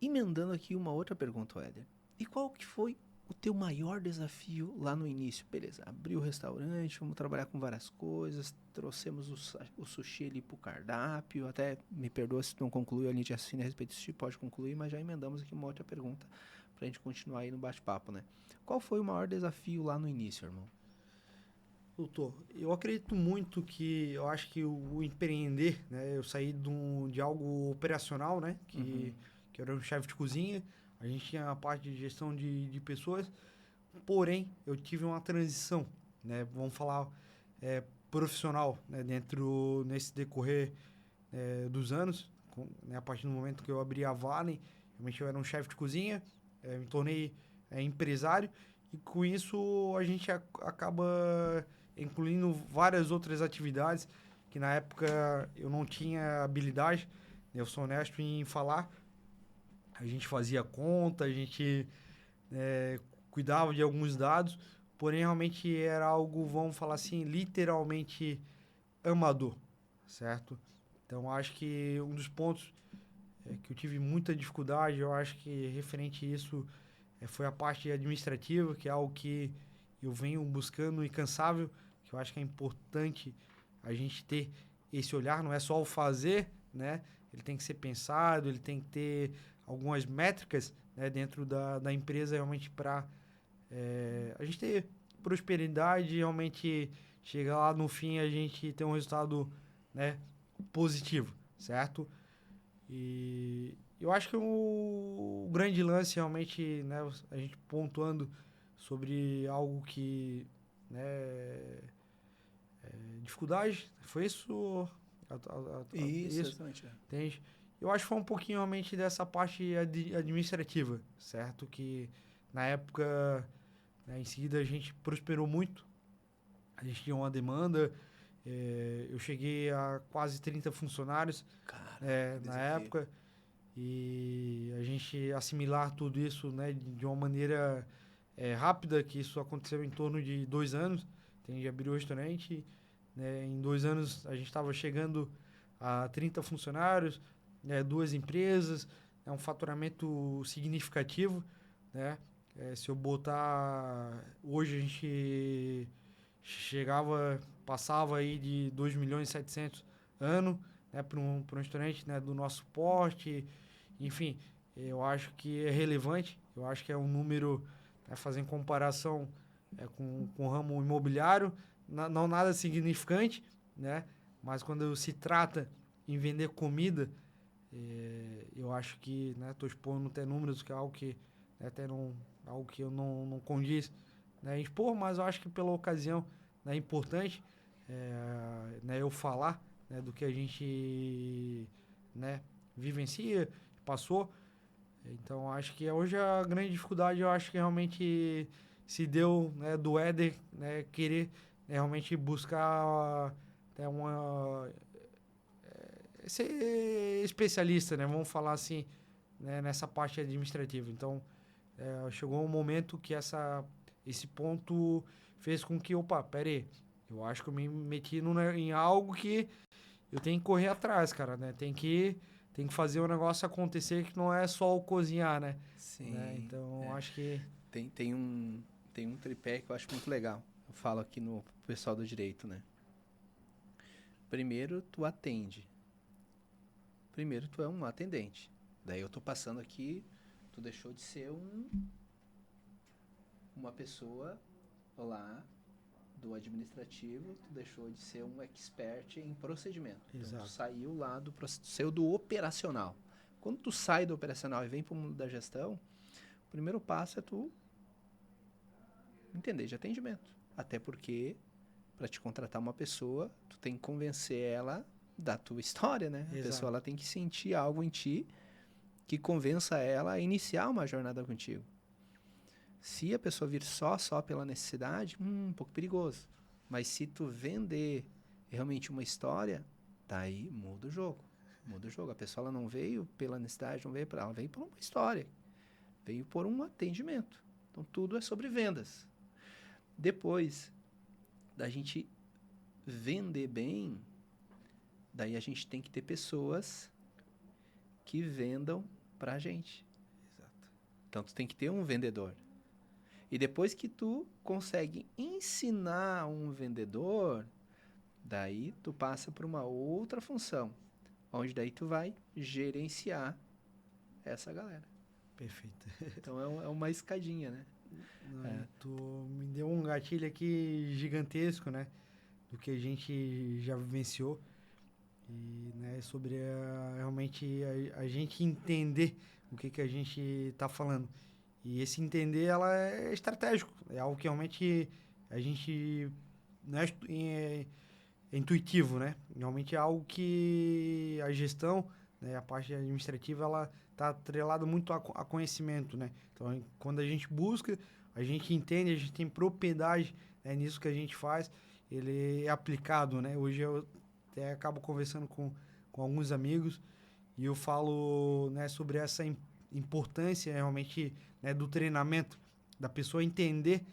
emendando aqui uma outra pergunta, Éder. E qual que foi o teu maior desafio lá no início? Beleza, abriu o restaurante, vamos trabalhar com várias coisas, trouxemos o sushi ali pro cardápio, até me perdoa se não concluiu a linha de raciocínio a respeito do sushi, pode concluir, mas já emendamos aqui uma outra pergunta pra gente continuar aí no bate-papo, né? Qual foi o maior desafio lá no início, irmão? Doutor, eu acredito muito que eu acho que o empreender, né? Eu saí de algo operacional, né? Que eu era um chefe de cozinha, a gente tinha a parte de gestão de pessoas, porém eu tive uma transição, né? Vamos falar profissional, né? Nesse decorrer dos anos, né? A partir do momento que eu abri a Valen, realmente eu era um chefe de cozinha, me tornei empresário e com isso a gente acaba incluindo várias outras atividades que na época eu não tinha habilidade, eu sou honesto em falar, a gente fazia conta, a gente cuidava de alguns dados, porém realmente era algo, vamos falar assim, literalmente amador, certo? Então acho que um dos pontos que eu tive muita dificuldade, eu acho que referente a isso foi a parte administrativa, que é algo que eu venho buscando incansável, que eu acho que é importante a gente ter esse olhar, não é só o fazer, né? Ele tem que ser pensado, ele tem que ter algumas métricas, né, dentro da empresa realmente para a gente ter prosperidade e realmente chegar lá no fim a gente ter um resultado, né, positivo, certo? E eu acho que o grande lance realmente, né, a gente pontuando sobre algo que, né, dificuldade, foi isso? Isso, Isso, exatamente. entende? Eu acho que foi um pouquinho realmente dessa parte administrativa, certo? Que na época, né, em seguida a gente prosperou muito, a gente tinha uma demanda, eu cheguei a quase 30 funcionários Cara, que na desafio. época. E a gente assimilar tudo isso, né, de uma maneira rápida, que isso aconteceu em torno de 2 anos. A gente abriu o restaurante, né, em 2 anos a gente estava chegando a 30 funcionários, né, 2 empresas, é um faturamento significativo, né? Se eu botar hoje a gente passava aí de 2 milhões e 700 ano, né, para um restaurante, né, do nosso porte. Enfim, eu acho que é relevante, eu acho que é um número, né, fazendo comparação com o ramo imobiliário, não nada significante, né? Mas quando se trata em vender comida, eu acho que, né, estou expondo até números, que é algo que, né, até não, algo que eu não condiz, né, em expor, mas eu acho que pela ocasião, né, é importante, né, eu falar, né, do que a gente, né, vivencia, passou. Então acho que hoje a grande dificuldade, eu acho que realmente se deu, né, do Éder, né, querer, né, realmente buscar, né, ser especialista, né, vamos falar assim, né, nessa parte administrativa. Então chegou um momento que esse ponto fez com que, opa, pera aí, eu acho que eu me meti em algo que eu tenho que correr atrás, cara, né? Tem que fazer o negócio acontecer, que não é só o cozinhar, né? Sim. Então, acho que... Tem, tem um tripé que eu acho muito legal. Eu falo aqui no pessoal do direito, né? Primeiro, tu atende. Primeiro, tu é um atendente. Daí eu tô passando aqui, tu deixou de ser uma pessoa lá do administrativo, tu deixou de ser um expert em procedimento. Então, tu Exato. saiu lá saiu do operacional. Quando tu sai do operacional e vem pro mundo da gestão, o primeiro passo é tu entender de atendimento. Até porque, para te contratar uma pessoa, tu tem que convencer ela da tua história, né? A pessoa Exato. ela tem que sentir algo em ti que convença ela a iniciar uma jornada contigo. Se a pessoa vir só pela necessidade, um pouco perigoso. Mas se tu vender realmente uma história, daí muda o jogo. Muda o jogo. A pessoa ela não veio pela necessidade, não veio para ela veio por uma história. Veio por um atendimento. Então tudo é sobre vendas. Depois da gente vender bem, daí a gente tem que ter pessoas que vendam pra gente. Exato. Então tu tem que ter um vendedor. E depois que tu consegue ensinar um vendedor, daí tu passa para uma outra função, onde daí tu vai gerenciar essa galera. Perfeito. Então é uma escadinha, né? Não, É. e tu me deu um gatilho aqui gigantesco, né? Do que a gente já vivenciou. E, né, sobre realmente a gente entender o que a gente está falando. E esse entender, ela é estratégico. É algo que realmente a gente não é intuitivo, né? Realmente é algo que a gestão, né, a parte administrativa, ela está atrelada muito a conhecimento, né? Então, quando a gente busca, a gente entende, a gente tem propriedade, né, nisso que a gente faz, ele é aplicado, né? Hoje eu até acabo conversando com alguns amigos e eu falo, né, sobre essa importância realmente, né, do treinamento, da pessoa entender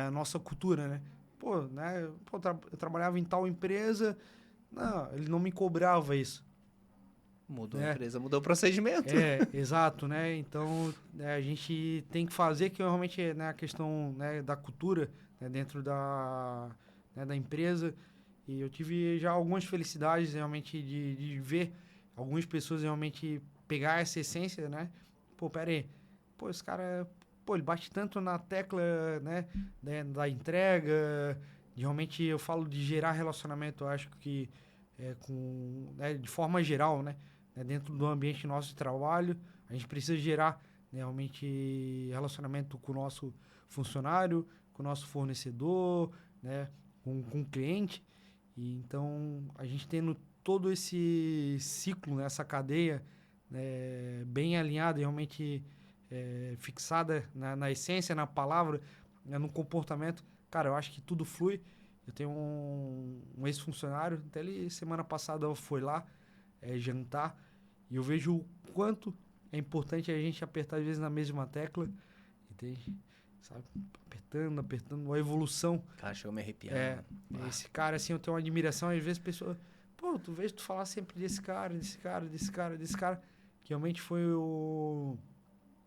a nossa cultura, né? Pô, né, eu trabalhava em tal empresa, não, ele não me cobrava isso, Mudou a né? empresa, mudou o procedimento. Exato, né? Então, né, a gente tem que fazer que realmente, né, a questão, né, da cultura, né, dentro né, da empresa. E eu tive já algumas felicidades realmente de ver algumas pessoas realmente pegar essa essência, né? Pô, pera aí. Pô, esse cara, pô, ele bate tanto na tecla, né, da entrega. Realmente eu falo de gerar relacionamento, eu acho que né, de forma geral, né, dentro do ambiente nosso de trabalho, a gente precisa gerar, né, realmente relacionamento com o nosso funcionário, com o nosso fornecedor, né, com o cliente. E então, a gente tendo todo esse ciclo, né, essa cadeia né, bem alinhada, realmente fixada na essência, na palavra, né, no comportamento, cara, eu acho que tudo flui. Eu tenho um ex-funcionário, até ele semana passada foi lá jantar, e eu vejo o quanto é importante a gente apertar às vezes na mesma tecla, entende? Sabe? Apertando, apertando, a evolução. Cara, chegou a me arrepiar, É, mano. Ah, esse cara, assim, eu tenho uma admiração, às vezes a pessoa, pô, tu vês tu falar sempre desse cara, desse cara, desse cara, desse cara, que realmente foi o...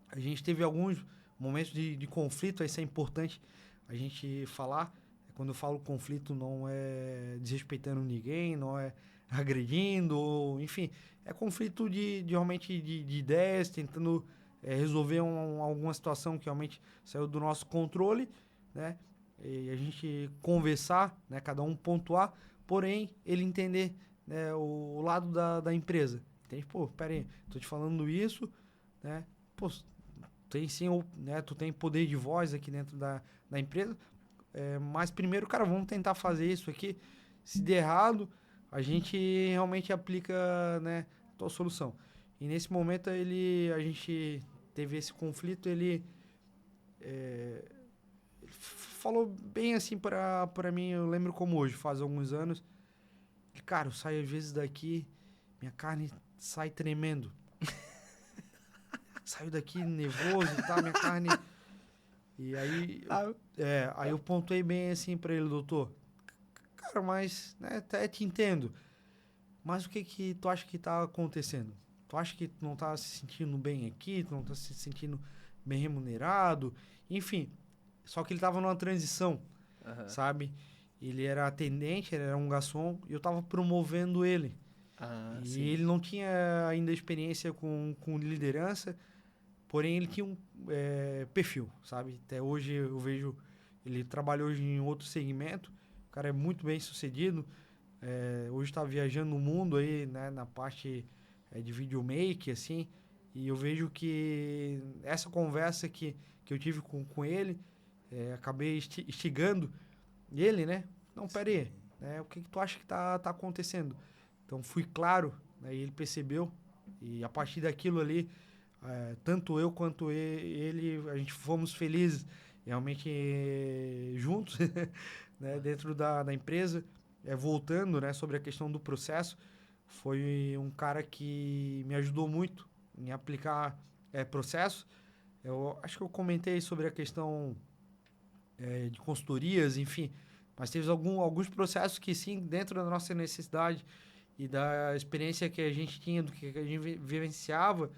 A gente teve alguns momentos de conflito, isso é importante a gente falar. Quando eu falo conflito, não é desrespeitando ninguém, não é agredindo, ou, enfim, é conflito de realmente de ideias, tentando resolver alguma situação que realmente saiu do nosso controle, né? E a gente conversar, né? Cada um pontuar, porém ele entender, né? O lado da empresa. Entende? Pô, pera aí, tô te falando isso, né? Pô, tem sim, né? Tu tem poder de voz aqui dentro da empresa, mas primeiro, cara, vamos tentar fazer isso aqui. Se der errado, a gente realmente aplica, né, a tua solução. E nesse momento a gente teve esse conflito, ele falou bem assim para mim, eu lembro como hoje, faz alguns anos. Cara, eu saio às vezes daqui, minha carne sai tremendo. Saio daqui nervoso e tal, minha carne. E aí, ah, aí eu pontuei bem assim para ele, doutor. Cara, mas, né, até te entendo. Mas o que que tu acha que tá acontecendo? Tu acha que tu não tá se sentindo bem aqui? Tu não tá se sentindo bem remunerado? Enfim, só que ele tava numa transição, aham. sabe? Ele era atendente, ele era um garçom, e eu tava promovendo ele. Ah, E sim. ele não tinha ainda experiência com liderança, porém ele tinha um perfil, sabe? Até hoje eu vejo, ele trabalha hoje em outro segmento, o cara é muito bem sucedido, hoje está viajando no mundo aí, né, na parte de videomake, assim, e eu vejo que essa conversa que eu tive com ele, acabei instigando ele, né? Não, pera Sim. aí, né? O que, que tu acha que tá acontecendo? Então fui claro, né? E ele percebeu, e a partir daquilo ali, tanto eu quanto ele, a gente fomos felizes realmente juntos, né? Dentro da empresa. Voltando, né, sobre a questão do processo, foi um cara que me ajudou muito em aplicar processo. Eu acho que eu comentei sobre a questão de consultorias, enfim, mas teve alguns processos que sim, dentro da nossa necessidade e da experiência que a gente tinha, do que a gente vivenciava,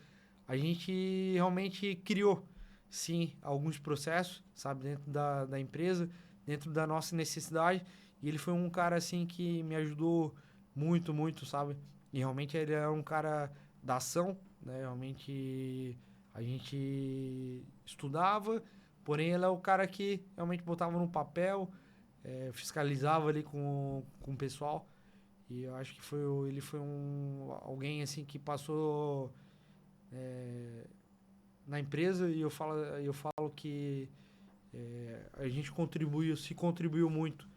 a gente realmente criou, sim, alguns processos, sabe, dentro da empresa, dentro da nossa necessidade. E ele foi um cara, assim, que me ajudou muito, muito, sabe? E realmente ele é um cara da ação, né? Realmente a gente estudava, porém ele é o cara que realmente botava no papel, fiscalizava ali com o pessoal. E eu acho que ele foi alguém, assim, que passou na empresa e eu falo que a gente se contribuiu muito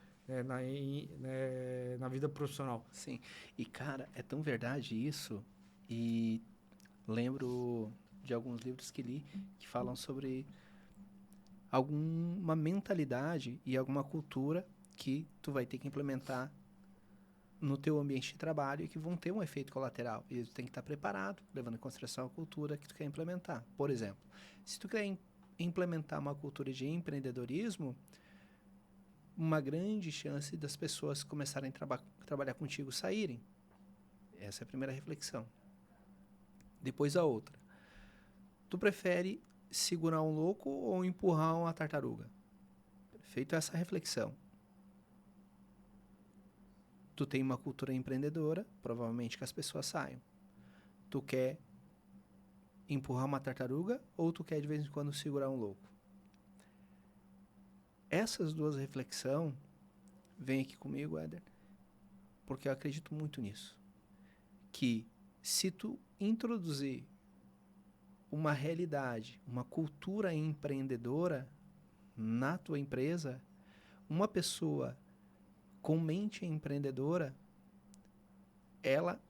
na vida profissional. Sim. E, cara, é tão verdade isso. E lembro de alguns livros que li que falam sobre alguma mentalidade e alguma cultura que tu vai ter que implementar no teu ambiente de trabalho e que vão ter um efeito colateral. E tu tem que estar preparado, levando em consideração a cultura que tu quer implementar. Por exemplo, se tu quer implementar uma cultura de empreendedorismo, uma grande chance das pessoas começarem a trabalhar contigo saírem. Essa é a primeira reflexão. Depois a outra. Tu prefere segurar um louco ou empurrar uma tartaruga? Feito essa reflexão. Tu tem uma cultura empreendedora, provavelmente que as pessoas saiam. Tu quer empurrar uma tartaruga ou tu quer de vez em quando segurar um louco? Essas duas reflexões, vem aqui comigo, Éder, porque eu acredito muito nisso. Que se tu introduzir uma realidade, uma cultura empreendedora na tua empresa, uma pessoa com mente empreendedora, ela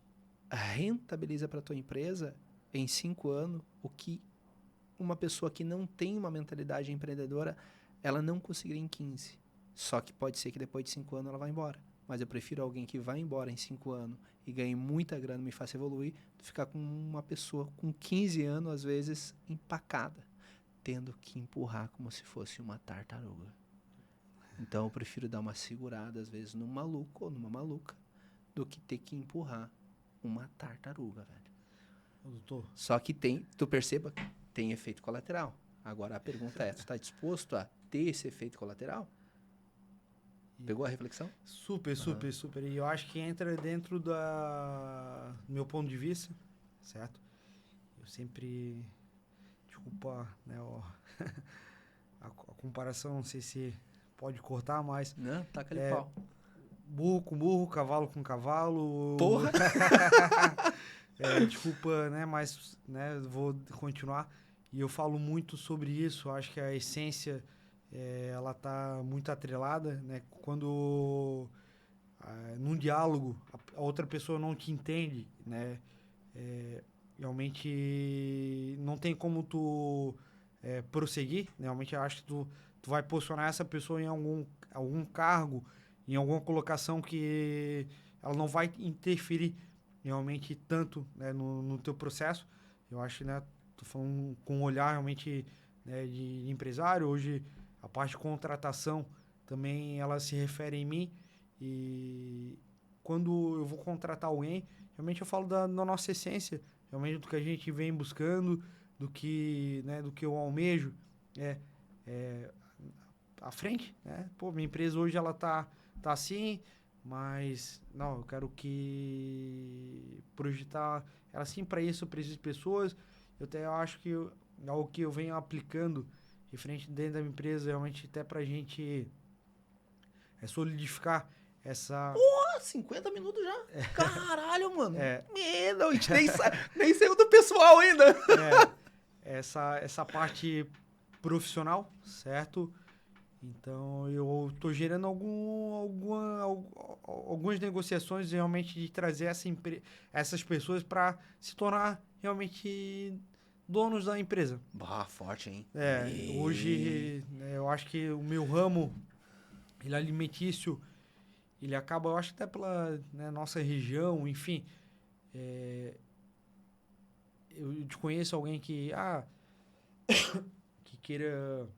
rentabiliza para a tua empresa em 5 anos o que uma pessoa que não tem uma mentalidade empreendedora, ela não conseguiria em 15. Só que pode ser que depois de 5 anos ela vá embora. Mas eu prefiro alguém que vai embora em 5 anos e ganhe muita grana e me faça evoluir, do que ficar com uma pessoa com 15 anos, às vezes, empacada, tendo que empurrar como se fosse uma tartaruga. Então eu prefiro dar uma segurada, às vezes, num maluco ou numa maluca, do que ter que empurrar uma tartaruga, velho. Doutor. Só que tu perceba, tem efeito colateral. Agora a pergunta é, tu está disposto a ter esse efeito colateral? Pegou a reflexão? Super. E eu acho que entra dentro do meu ponto de vista, certo? Eu sempre... Desculpa, né, a comparação, não sei se pode cortar, mas... Não, taca ali pau. Burro com burro, cavalo com cavalo... Porra! Desculpa, né, mas né, vou continuar. E eu falo muito sobre isso, acho que a essência... ela está muito atrelada, né? Quando num diálogo a outra pessoa não te entende, né? Realmente não tem como tu prosseguir, né? Realmente eu acho que tu vai posicionar essa pessoa em algum cargo, em alguma colocação que ela não vai interferir realmente tanto, né, no teu processo. Eu acho, né? Tô falando com um olhar realmente, né, de empresário. Hoje a parte de contratação também ela se refere em mim, e quando eu vou contratar alguém, realmente eu falo da nossa essência, realmente do que a gente vem buscando, do que, né, do que eu almejo à frente, né? Pô, minha empresa hoje ela tá assim, mas não, eu quero que projetar ela assim. Para isso eu preciso de pessoas. Eu até acho que algo que eu venho aplicando referente dentro da minha empresa, realmente até pra gente solidificar essa... Porra, 50 minutos já? Caralho, mano. Medo, a gente nem saiu do pessoal ainda. Essa parte profissional, certo? Então, eu tô gerando algumas negociações realmente de trazer essas pessoas para se tornar realmente donos da empresa. Bah, forte, hein? Hoje, né, eu acho que o meu ramo, ele é alimentício, ele acaba, eu acho até pela, né, nossa região, enfim. Eu te conheço alguém que queira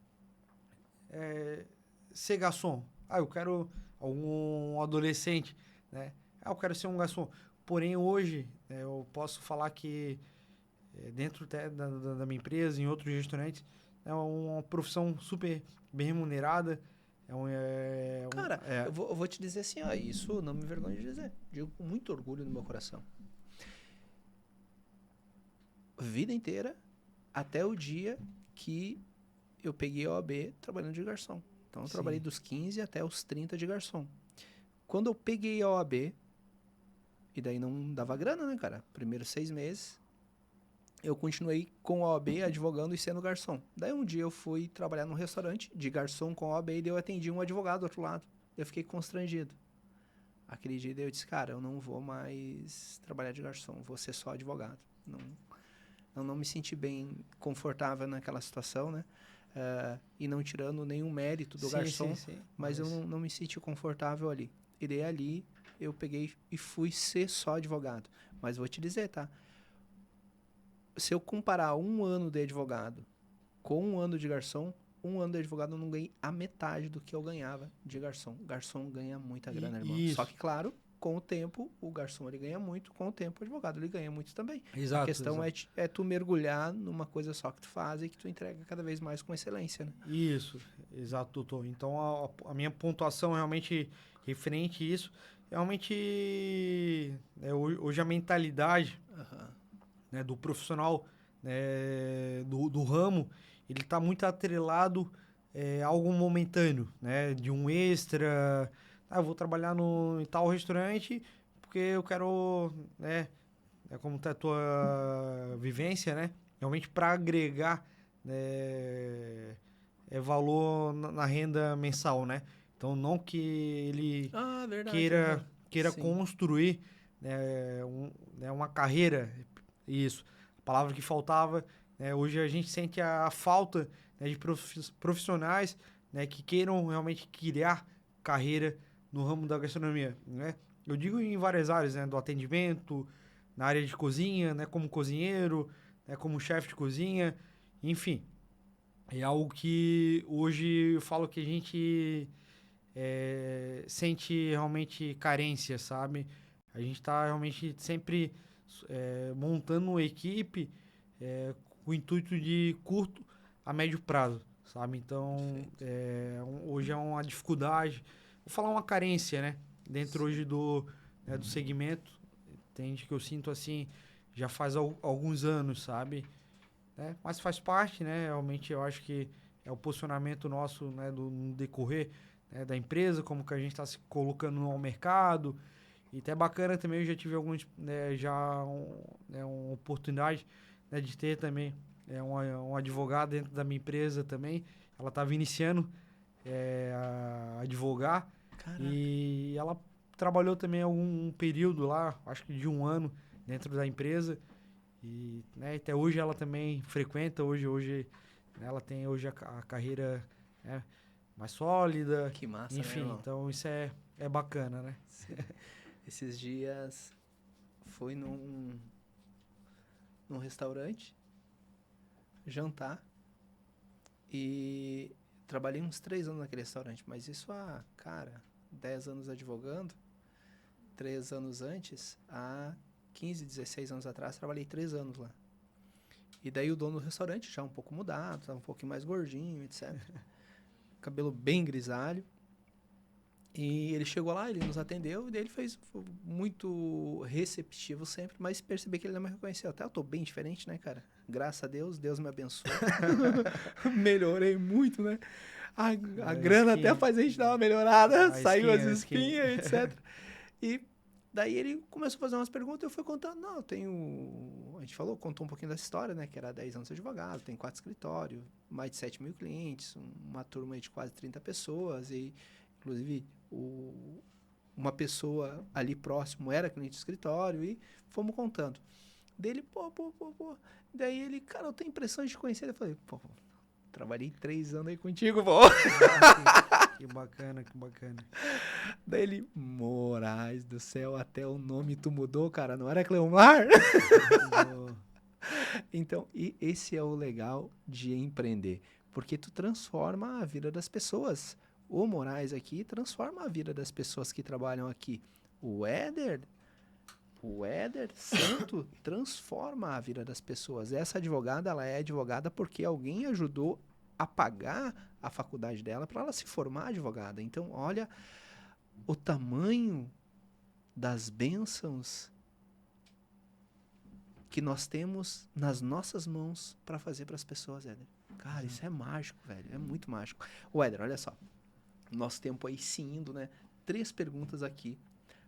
ser garçom. Eu quero algum adolescente, né? Eu quero ser um garçom. Porém, hoje, eu posso falar que dentro da minha empresa, em outros restaurantes, é uma profissão super bem remunerada. Cara, eu vou te dizer assim, ó, isso não me envergonho de dizer. Digo com muito orgulho no meu coração. Vida inteira, até o dia que eu peguei a OAB trabalhando de garçom. Então, eu trabalhei dos 15 até os 30 de garçom. Quando eu peguei a OAB, e daí não dava grana, né, cara? Primeiros 6 meses, eu continuei com a OAB, advogando e sendo garçom. Daí um dia eu fui trabalhar num restaurante de garçom com a OAB e daí eu atendi um advogado do outro lado. Eu fiquei constrangido. Aquele dia eu disse, cara, eu não vou mais trabalhar de garçom, vou ser só advogado. Não me senti bem confortável naquela situação, né? E não tirando nenhum mérito do garçom, mas eu não me senti confortável ali. E daí ali eu peguei e fui ser só advogado. Mas vou te dizer, tá? Se eu comparar 1 ano de advogado com 1 ano de garçom, 1 ano de advogado eu não ganhei a metade do que eu ganhava de garçom. Garçom ganha muita grana, irmão. Só Isso. que, claro, com o tempo, o garçom ele ganha muito, com o tempo o advogado ele ganha muito também. A Exato, questão exato. é tu mergulhar numa coisa só que tu faz e que tu entrega cada vez mais com excelência, né? Isso, exato, doutor. Então, a minha pontuação realmente referente a isso, realmente, hoje a mentalidade, Aham. né, do profissional, né, do ramo, ele está muito atrelado a algo momentâneo, né, de um extra. Eu vou trabalhar em tal restaurante porque eu quero, né, como tá a tua vivência, né, realmente para agregar, né, valor na renda mensal, né? Então, não que ele Ah, verdade. queira, Aham. queira Sim. construir, né, uma carreira, isso, a palavra que faltava, né? Hoje a gente sente a falta, né, de profissionais, né, que queiram realmente criar carreira no ramo da gastronomia, né? Eu digo em várias áreas, né, do atendimento, na área de cozinha, né, como cozinheiro, né, como chefe de cozinha, enfim. É algo que hoje eu falo que a gente sente realmente carência, sabe? A gente está realmente sempre montando uma equipe com o intuito de curto a médio prazo, sabe? Então, Perfeito. hoje é uma dificuldade, vou falar uma carência, né? Dentro hoje Sim. do segmento, entende? Que eu sinto assim, já faz alguns anos, sabe? Né? Mas faz parte, né? Realmente eu acho que é o posicionamento nosso, né, no decorrer, né, da empresa, como que a gente está se colocando no mercado. E até bacana também, eu já tive alguns, né, uma oportunidade, né, de ter também um advogado dentro da minha empresa também. Ela estava iniciando a advogar Caraca. e ela trabalhou também um período lá, acho que de 1 ano, dentro da empresa. E, né, até hoje ela também frequenta, hoje né, ela tem hoje a carreira, né, mais sólida, Que massa, né, enfim, irmão? então isso é bacana, né? Sim. Esses dias fui num restaurante jantar e trabalhei uns 3 anos naquele restaurante, mas isso há, cara, 10 anos advogando, 3 anos antes, há 15, 16 anos atrás, trabalhei 3 anos lá. E daí o dono do restaurante, já um pouco mudado, tava um pouquinho mais gordinho, etc. Cabelo bem grisalho. E ele chegou lá, ele nos atendeu, e daí ele foi muito receptivo sempre, mas percebi que ele não me reconheceu. Até eu tô bem diferente, né, cara? Graças a Deus, Deus me abençoou. Melhorei muito, né? A A grana até skin, faz a gente dar uma melhorada, a saiu skin, as a skin. espinhas, etc. E daí ele começou a fazer umas perguntas e eu fui contando. Não, eu tenho. A gente falou, contou um pouquinho dessa história, né? Que era 10 anos de advogado, tem 4 escritórios, mais de 7 mil clientes, uma turma aí de quase 30 pessoas. E, inclusive, uma pessoa ali próximo era cliente do escritório e fomos contando. Dele, pô. Daí ele, cara, eu tenho impressão de conhecer. Eu falei, pô, trabalhei 3 anos aí contigo, pô. Ah, que bacana, que bacana. Daí ele, Moraes do céu, até o nome tu mudou, cara, não era Cleomar? Boa. Então, e esse é o legal de empreender, porque tu transforma a vida das pessoas. O Moraes aqui transforma a vida das pessoas que trabalham aqui. O Éder, o Éder Santo transforma a vida das pessoas. Essa advogada, ela é advogada porque alguém ajudou a pagar a faculdade dela para ela se formar advogada. Então, olha o tamanho das bênçãos que nós temos nas nossas mãos para fazer para as pessoas, Éder. Cara, isso é Exato. mágico, velho. É muito mágico. Ô, Éder, olha só. Nosso tempo aí se indo, né? 3 perguntas aqui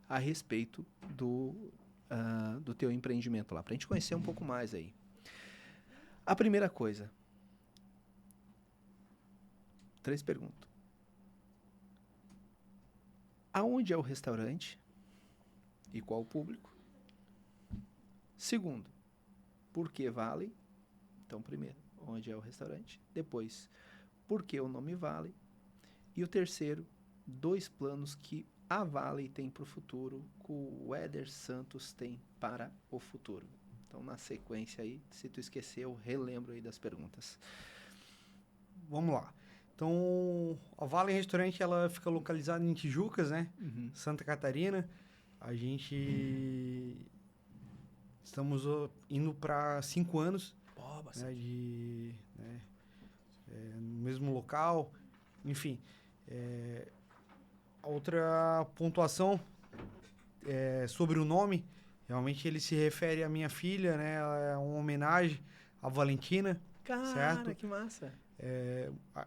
a respeito do teu empreendimento lá, pra gente conhecer um pouco mais aí. A primeira coisa, 3 perguntas. Aonde é o restaurante e qual o público? Segundo, por que Vale? Então, primeiro, onde é o restaurante? Depois, por que o nome Vale? E o terceiro, 2 planos que a Vale tem para o futuro, que o Éder Santos tem para o futuro. Então, na sequência aí, se tu esqueceu, relembro aí das perguntas. Vamos lá. Então, a Vale Restaurante, ela fica localizada em Tijucas, né? Uhum. Santa Catarina. A gente estamos indo para 5 anos, Pô, né, bastante. no mesmo local. Enfim, a outra pontuação é sobre o nome. Realmente ele se refere à minha filha, né? Ela é uma homenagem à Valentina, Cara, certo? que massa.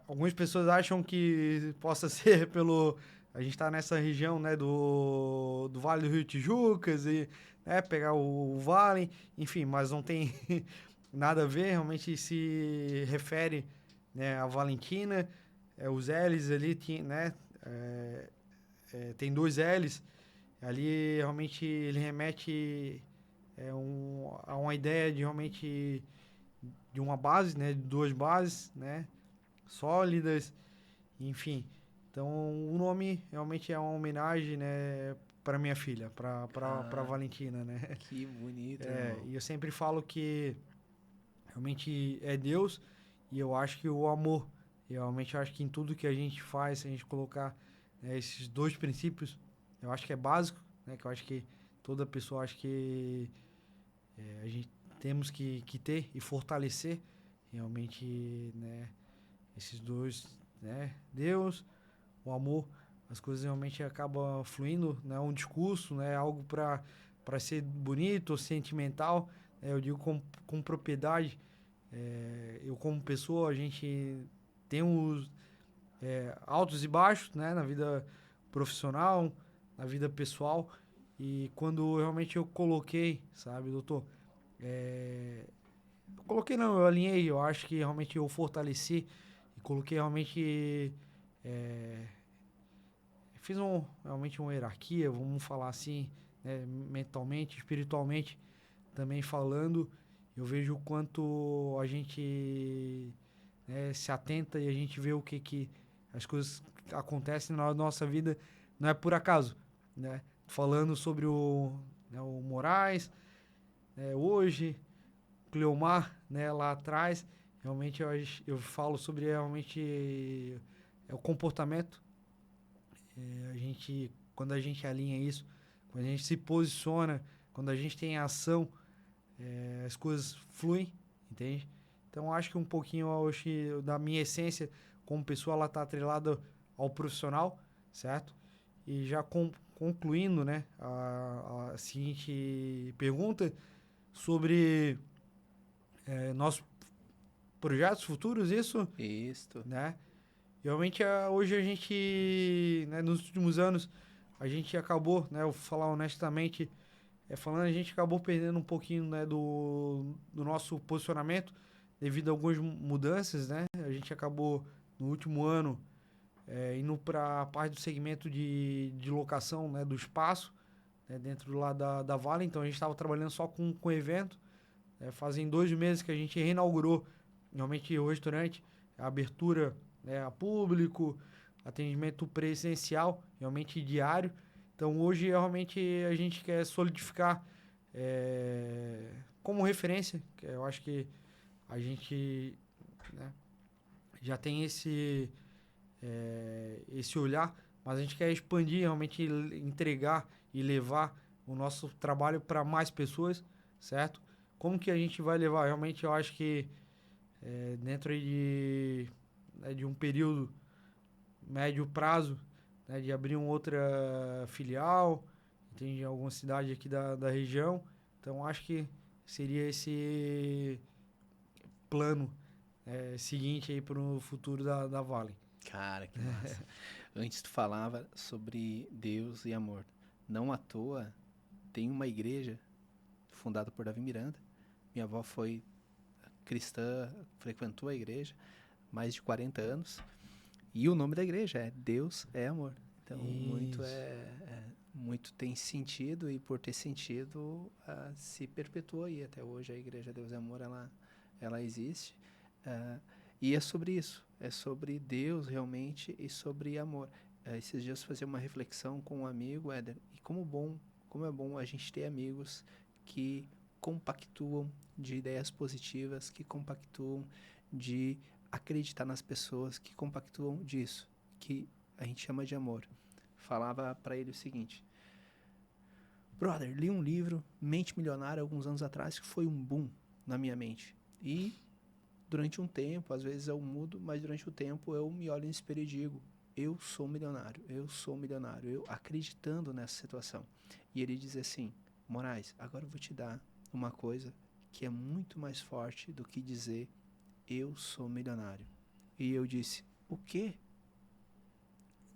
Algumas pessoas acham que possa ser pelo... A gente está nessa região, né, do Vale do Rio Tijucas e, né, pegar o vale, enfim, mas não tem nada a ver, realmente se refere, né, à Valentina, os L's ali, né, tem 2 L's, ali realmente ele remete a uma ideia de realmente de uma base, né, de 2 bases, né, sólidas, enfim. Então, o nome realmente é uma homenagem, né, para minha filha, para Ah, Valentina, né? que bonito, irmão. E eu sempre falo que realmente é Deus e eu acho que o amor, eu realmente acho que em tudo que a gente faz, se a gente colocar, né, esses 2 princípios, eu acho que é básico, né, que eu acho que toda pessoa acho que a gente temos que ter e fortalecer realmente, né, esses 2, né, Deus, o amor, as coisas realmente acabam fluindo, né? Um discurso, né? Algo para ser bonito ou sentimental, eu digo com propriedade. Eu como pessoa, a gente tem os altos e baixos, né? Na vida profissional, na vida pessoal. E quando realmente eu coloquei, sabe, doutor? Eu coloquei não, eu alinhei, eu acho que realmente eu fortaleci e coloquei realmente fiz realmente uma hierarquia, vamos falar assim, né, mentalmente, espiritualmente, também falando, eu vejo o quanto a gente, né, se atenta e a gente vê o que as coisas acontecem na nossa vida, não é por acaso, né? Falando sobre né, o Moraes, né, hoje, Cleomar, né, lá atrás, realmente eu falo sobre realmente o comportamento, quando a gente alinha isso, quando a gente se posiciona, quando a gente tem ação, as coisas fluem, entende? Então acho que um pouquinho acho que da minha essência como pessoa ela está atrelada ao profissional, certo? E já concluindo, né, a seguinte pergunta sobre nossos projetos futuros, isso, Isto. né? Realmente, hoje a gente, né, nos últimos anos, a gente acabou, né, eu vou falar honestamente, falando, a gente acabou perdendo um pouquinho, né, do nosso posicionamento devido a algumas mudanças, né? A gente acabou, no último ano, indo para a parte do segmento de locação, né, do espaço, né, dentro lá da Vale. Então, a gente estava trabalhando só com evento. Fazem 2 meses que a gente reinaugurou realmente o restaurante, a abertura, né, a público, atendimento presencial, realmente diário. Então hoje realmente a gente quer solidificar como referência, que eu acho que a gente, né, já tem esse olhar, mas a gente quer expandir, realmente entregar e levar o nosso trabalho para mais pessoas, certo? Como que a gente vai levar? Realmente eu acho que dentro de um período médio prazo, né, de abrir uma outra filial, tem alguma cidade aqui da região. Então acho que seria esse plano seguinte aí para o futuro da Vale. Cara, que massa. Antes tu falava sobre Deus e amor. Não à toa tem uma igreja fundada por Davi Miranda. Minha avó foi cristã, frequentou a igreja mais de 40 anos. E o nome da igreja é Deus é Amor. Então, Isso. muito tem sentido e por ter sentido se perpetuou aí até hoje. A igreja Deus é Amor, ela existe. E é sobre isso. É sobre Deus realmente e sobre amor. esses dias fazer uma reflexão com um amigo, Éder, e como é bom a gente ter amigos que compactuam de ideias positivas, que compactuam de acreditar nas pessoas, que compactuam disso, que a gente chama de amor. Falava para ele o seguinte: brother, li um livro, Mente Milionária, alguns anos atrás, que foi um boom na minha mente. E durante um tempo, às vezes eu mudo, mas durante o tempo eu me olho no espelho e digo: eu sou milionário, eu acreditando nessa situação. E ele diz assim: Moraes, agora eu vou te dar uma coisa que é muito mais forte do que dizer eu sou milionário. E eu disse: o quê?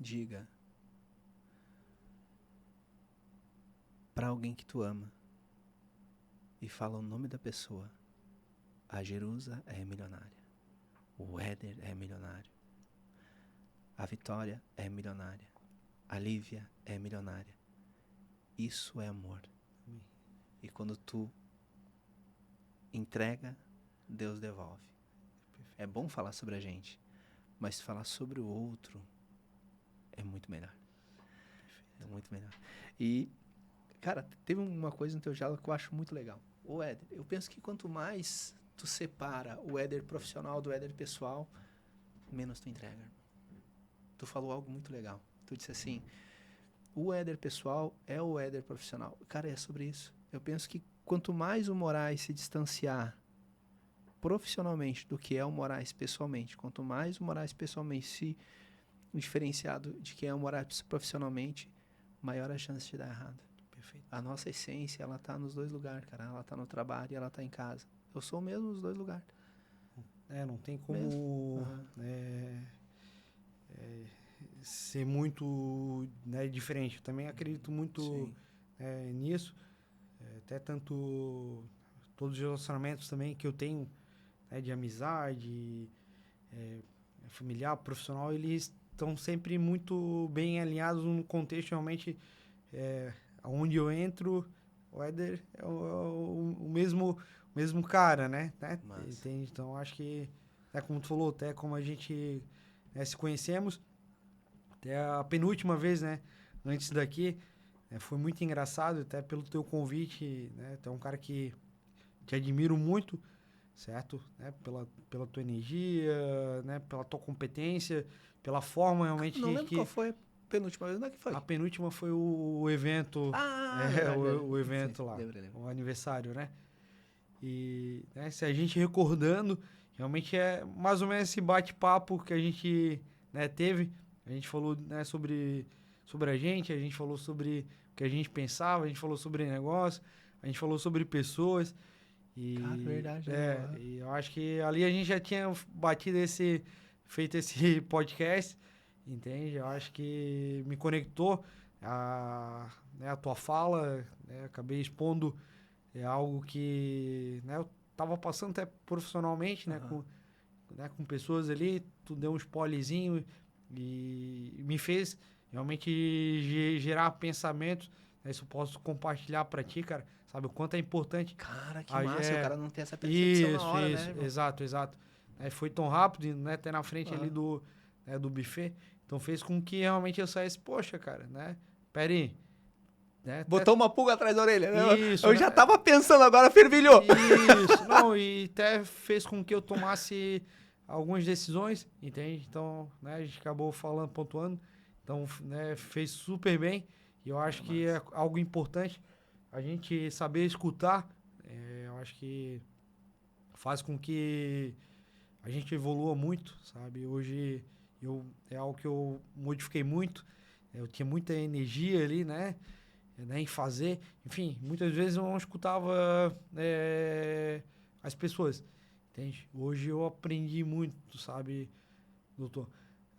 Diga para alguém que tu ama e fala o nome da pessoa: a Jerusa é milionária, o Éder é milionário, a Vitória é milionária, a Lívia é milionária. Isso é amor. E quando tu entrega, Deus devolve. É bom falar sobre a gente, mas falar sobre o outro é muito melhor. É muito melhor. E, cara, teve uma coisa no teu diálogo que eu acho muito legal. O Éder, eu penso que quanto mais tu separa o Éder profissional do Éder pessoal, menos tu entrega. Tu falou algo muito legal. Tu disse assim: o Éder pessoal é o Éder profissional. Cara, é sobre isso. Eu penso que quanto mais o Moraes se distanciar profissionalmente do que é o Moraes pessoalmente, quanto mais o Moraes pessoalmente se diferenciado de quem é o Moraes profissionalmente, maior a chance de dar errado. Perfeito. A nossa essência, ela tá nos dois lugares, cara. Ela tá no trabalho e ela tá em casa. Eu sou o mesmo nos dois lugares. Não tem como ser muito, né, diferente. Eu também acredito muito nisso. Até tanto todos os relacionamentos também que eu tenho, né, de amizade, familiar, profissional, eles estão sempre muito bem alinhados no contexto realmente onde eu entro. O Éder é o mesmo cara, né? Entende? Então, acho que, como tu falou, até como a gente se conhecemos, até a penúltima vez, né? Antes daqui, foi muito engraçado, até pelo teu convite, né? Tu é um cara que te admiro muito, certo? Né? Pela tua energia, né? Pela tua competência, pela forma realmente Não lembro qual foi a penúltima vez. Onde é que foi? A penúltima foi o evento. O evento sim, lá. lembro. O aniversário, né? E, né, se a gente recordando, realmente é mais ou menos esse bate-papo que a gente, né, teve. A gente falou, né, sobre a gente falou sobre o que a gente pensava, a gente falou sobre negócio, a gente falou sobre pessoas. E, Cara, verdade. e eu acho que ali a gente já tinha feito esse podcast, entende? Eu acho que me conectou a tua fala, né? Acabei expondo algo que, né, eu estava passando até profissionalmente, né, com pessoas ali. Tu deu um spoilerzinho e me fez realmente gerar pensamentos. Né, isso eu posso compartilhar para ti, cara. Sabe o quanto é importante. Cara, que massa. O cara não tem essa percepção Isso, na hora, né, irmão? Exato. Foi tão rápido, né, até na frente ali do buffet. Então fez com que realmente eu saísse, poxa, cara, né? Pera aí. Né, botou uma pulga atrás da orelha, né? Isso, eu já tava pensando agora, fervilhou. Isso, não, e até fez com que eu tomasse algumas decisões, entende? Então, né, a gente acabou pontuando. Então, né, fez super bem. E eu acho que é algo importante a gente saber escutar. Eu acho que faz com que a gente evolua muito, sabe? Hoje é algo que eu modifiquei muito. Eu tinha muita energia ali, né, em fazer. Enfim, muitas vezes eu não escutava as pessoas, entende? Hoje eu aprendi muito, sabe, doutor,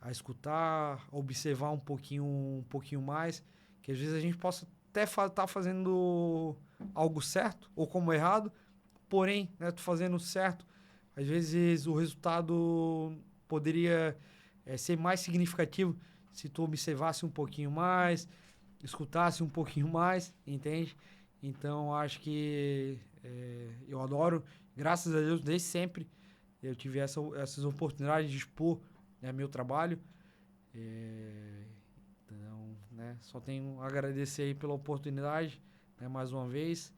a escutar, a observar um pouquinho mais, que às vezes a gente possa até estar fazendo algo certo ou como errado, porém, né, tu fazendo certo, às vezes o resultado poderia ser mais significativo se tu observasse um pouquinho mais, escutasse um pouquinho mais, entende? Então, acho que eu adoro, graças a Deus, desde sempre eu tive essas oportunidades de expor, né, meu trabalho. né? Só tenho a agradecer aí pela oportunidade, né, mais uma vez.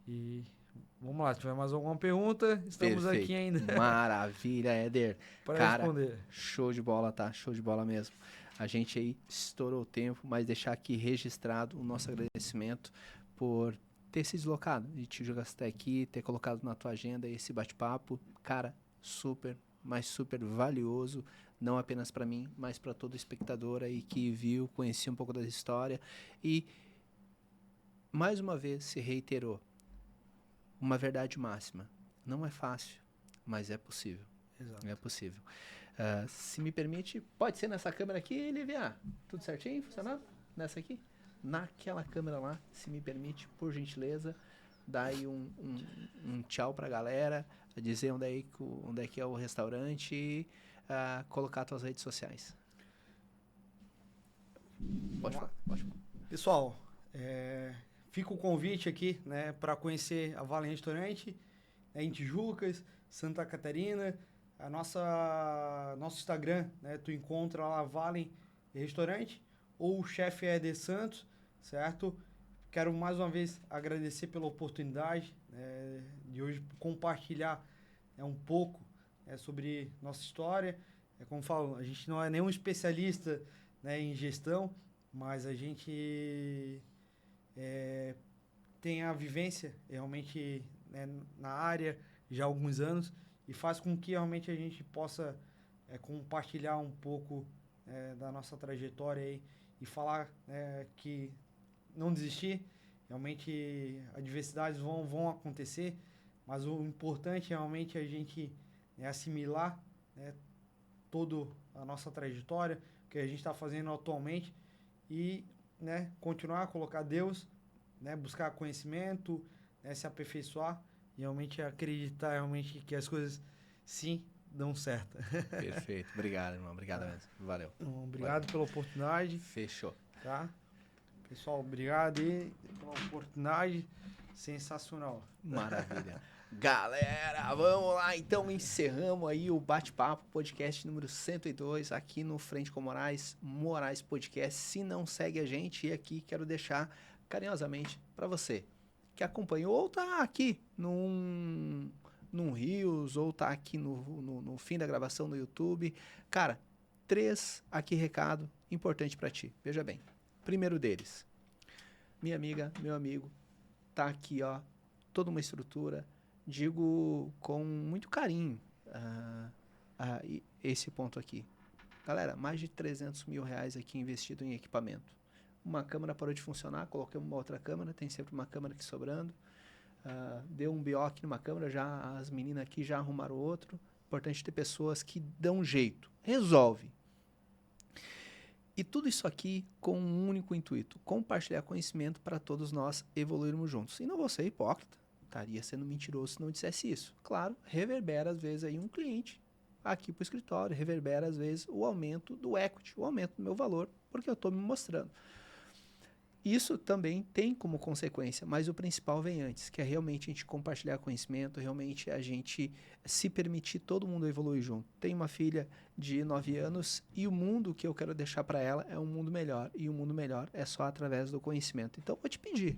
E vamos lá, se tiver mais alguma pergunta, estamos Perfeito. aqui ainda Maravilha, Éder. para Cara, responder. show de bola, tá? Show de bola mesmo. A gente aí estourou o tempo, mas deixar aqui registrado o nosso agradecimento por ter se deslocado e te jogar até aqui, ter colocado na tua agenda esse bate-papo. Cara, super, mas super valioso, não apenas para mim, mas para todo espectador aí que viu, conhecia um pouco da história e mais uma vez se reiterou uma verdade máxima. Não é fácil, mas é possível. Exato. É possível. Se me permite, pode ser nessa câmera aqui, Livia? Tudo certinho? Funcionando? Nessa aqui? Naquela câmera lá, se me permite, por gentileza, dá aí um tchau pra galera, dizer onde é que é o restaurante e colocar tuas redes sociais. Pode falar, pode falar. Pessoal, fica o convite aqui, né, para conhecer a Valen Restaurante, em Tijucas, Santa Catarina. Nosso Instagram, né, tu encontra lá Valen Restaurante ou o chefe Eder Santos, certo? Quero mais uma vez agradecer pela oportunidade de hoje compartilhar um pouco sobre nossa história. Como eu falo, a gente não é nenhum especialista, né, em gestão, mas a gente tem a vivência realmente, né, na área já há alguns anos e faz com que realmente a gente possa compartilhar um pouco da nossa trajetória aí, e falar que não desistir. Realmente adversidades vão acontecer, mas o importante realmente é a gente assimilar, né, toda a nossa trajetória, o que a gente está fazendo atualmente e, né, continuar a colocar Deus, né, buscar conhecimento, né, se aperfeiçoar e realmente acreditar realmente que as coisas sim dão certo. Perfeito. Obrigado, irmão. Obrigado mesmo. Valeu. Obrigado pela oportunidade. Fechou. Tá? Pessoal, obrigado aí pela oportunidade. Sensacional. Maravilha. Galera, vamos lá. Então encerramos aí o bate-papo, podcast número 102 aqui no Frente com Moraes Podcast. Se não segue a gente, e aqui quero deixar carinhosamente para você que acompanhou ou tá aqui num Reels ou tá aqui no fim da gravação no YouTube. Cara, 3 aqui recado importante para ti. Veja bem. Primeiro deles, minha amiga, meu amigo, tá aqui, ó, toda uma estrutura, digo com muito carinho esse ponto aqui. Galera, mais de 300 mil reais aqui investido em equipamento. Uma câmera parou de funcionar, coloquei uma outra câmera, tem sempre uma câmera aqui sobrando. Deu um BO aqui numa câmera, já as meninas aqui já arrumaram outro. Importante ter pessoas que dão jeito. Resolve. E tudo isso aqui com um único intuito: compartilhar conhecimento para todos nós evoluirmos juntos. E não vou ser hipócrita, estaria sendo mentiroso se não dissesse isso. Claro, reverbera às vezes aí um cliente aqui para o escritório, reverbera às vezes o aumento do equity, o aumento do meu valor, porque eu estou me mostrando. Isso também tem como consequência, mas o principal vem antes, que é realmente a gente compartilhar conhecimento, realmente a gente se permitir todo mundo evoluir junto. Tenho uma filha de 9 anos e o mundo que eu quero deixar para ela é um mundo melhor, e o mundo melhor é só através do conhecimento. Então, vou te pedir,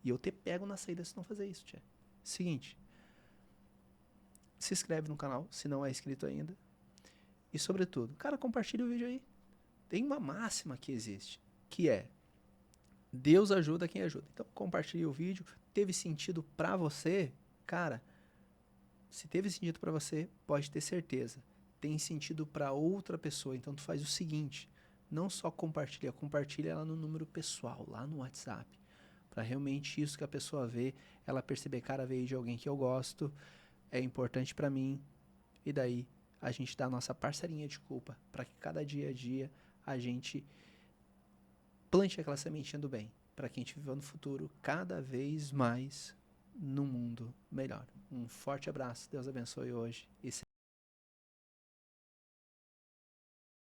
e eu te pego na saída se não fazer isso, tia. Seguinte, se inscreve no canal, se não é inscrito ainda, e sobretudo, cara, compartilha o vídeo aí. Tem uma máxima que existe, que é: Deus ajuda quem ajuda. Então, compartilhe o vídeo. Teve sentido pra você? Cara, se teve sentido pra você, pode ter certeza. Tem sentido pra outra pessoa. Então, tu faz o seguinte: não só compartilha ela no número pessoal, lá no WhatsApp. Pra realmente isso que a pessoa vê, ela perceber, cara, veio de alguém que eu gosto, é importante pra mim. E daí, a gente dá a nossa parcelinha de culpa pra que cada dia a dia a gente plante aquela sementinha do bem, para que a gente viva no futuro cada vez mais num mundo melhor. Um forte abraço, Deus abençoe hoje e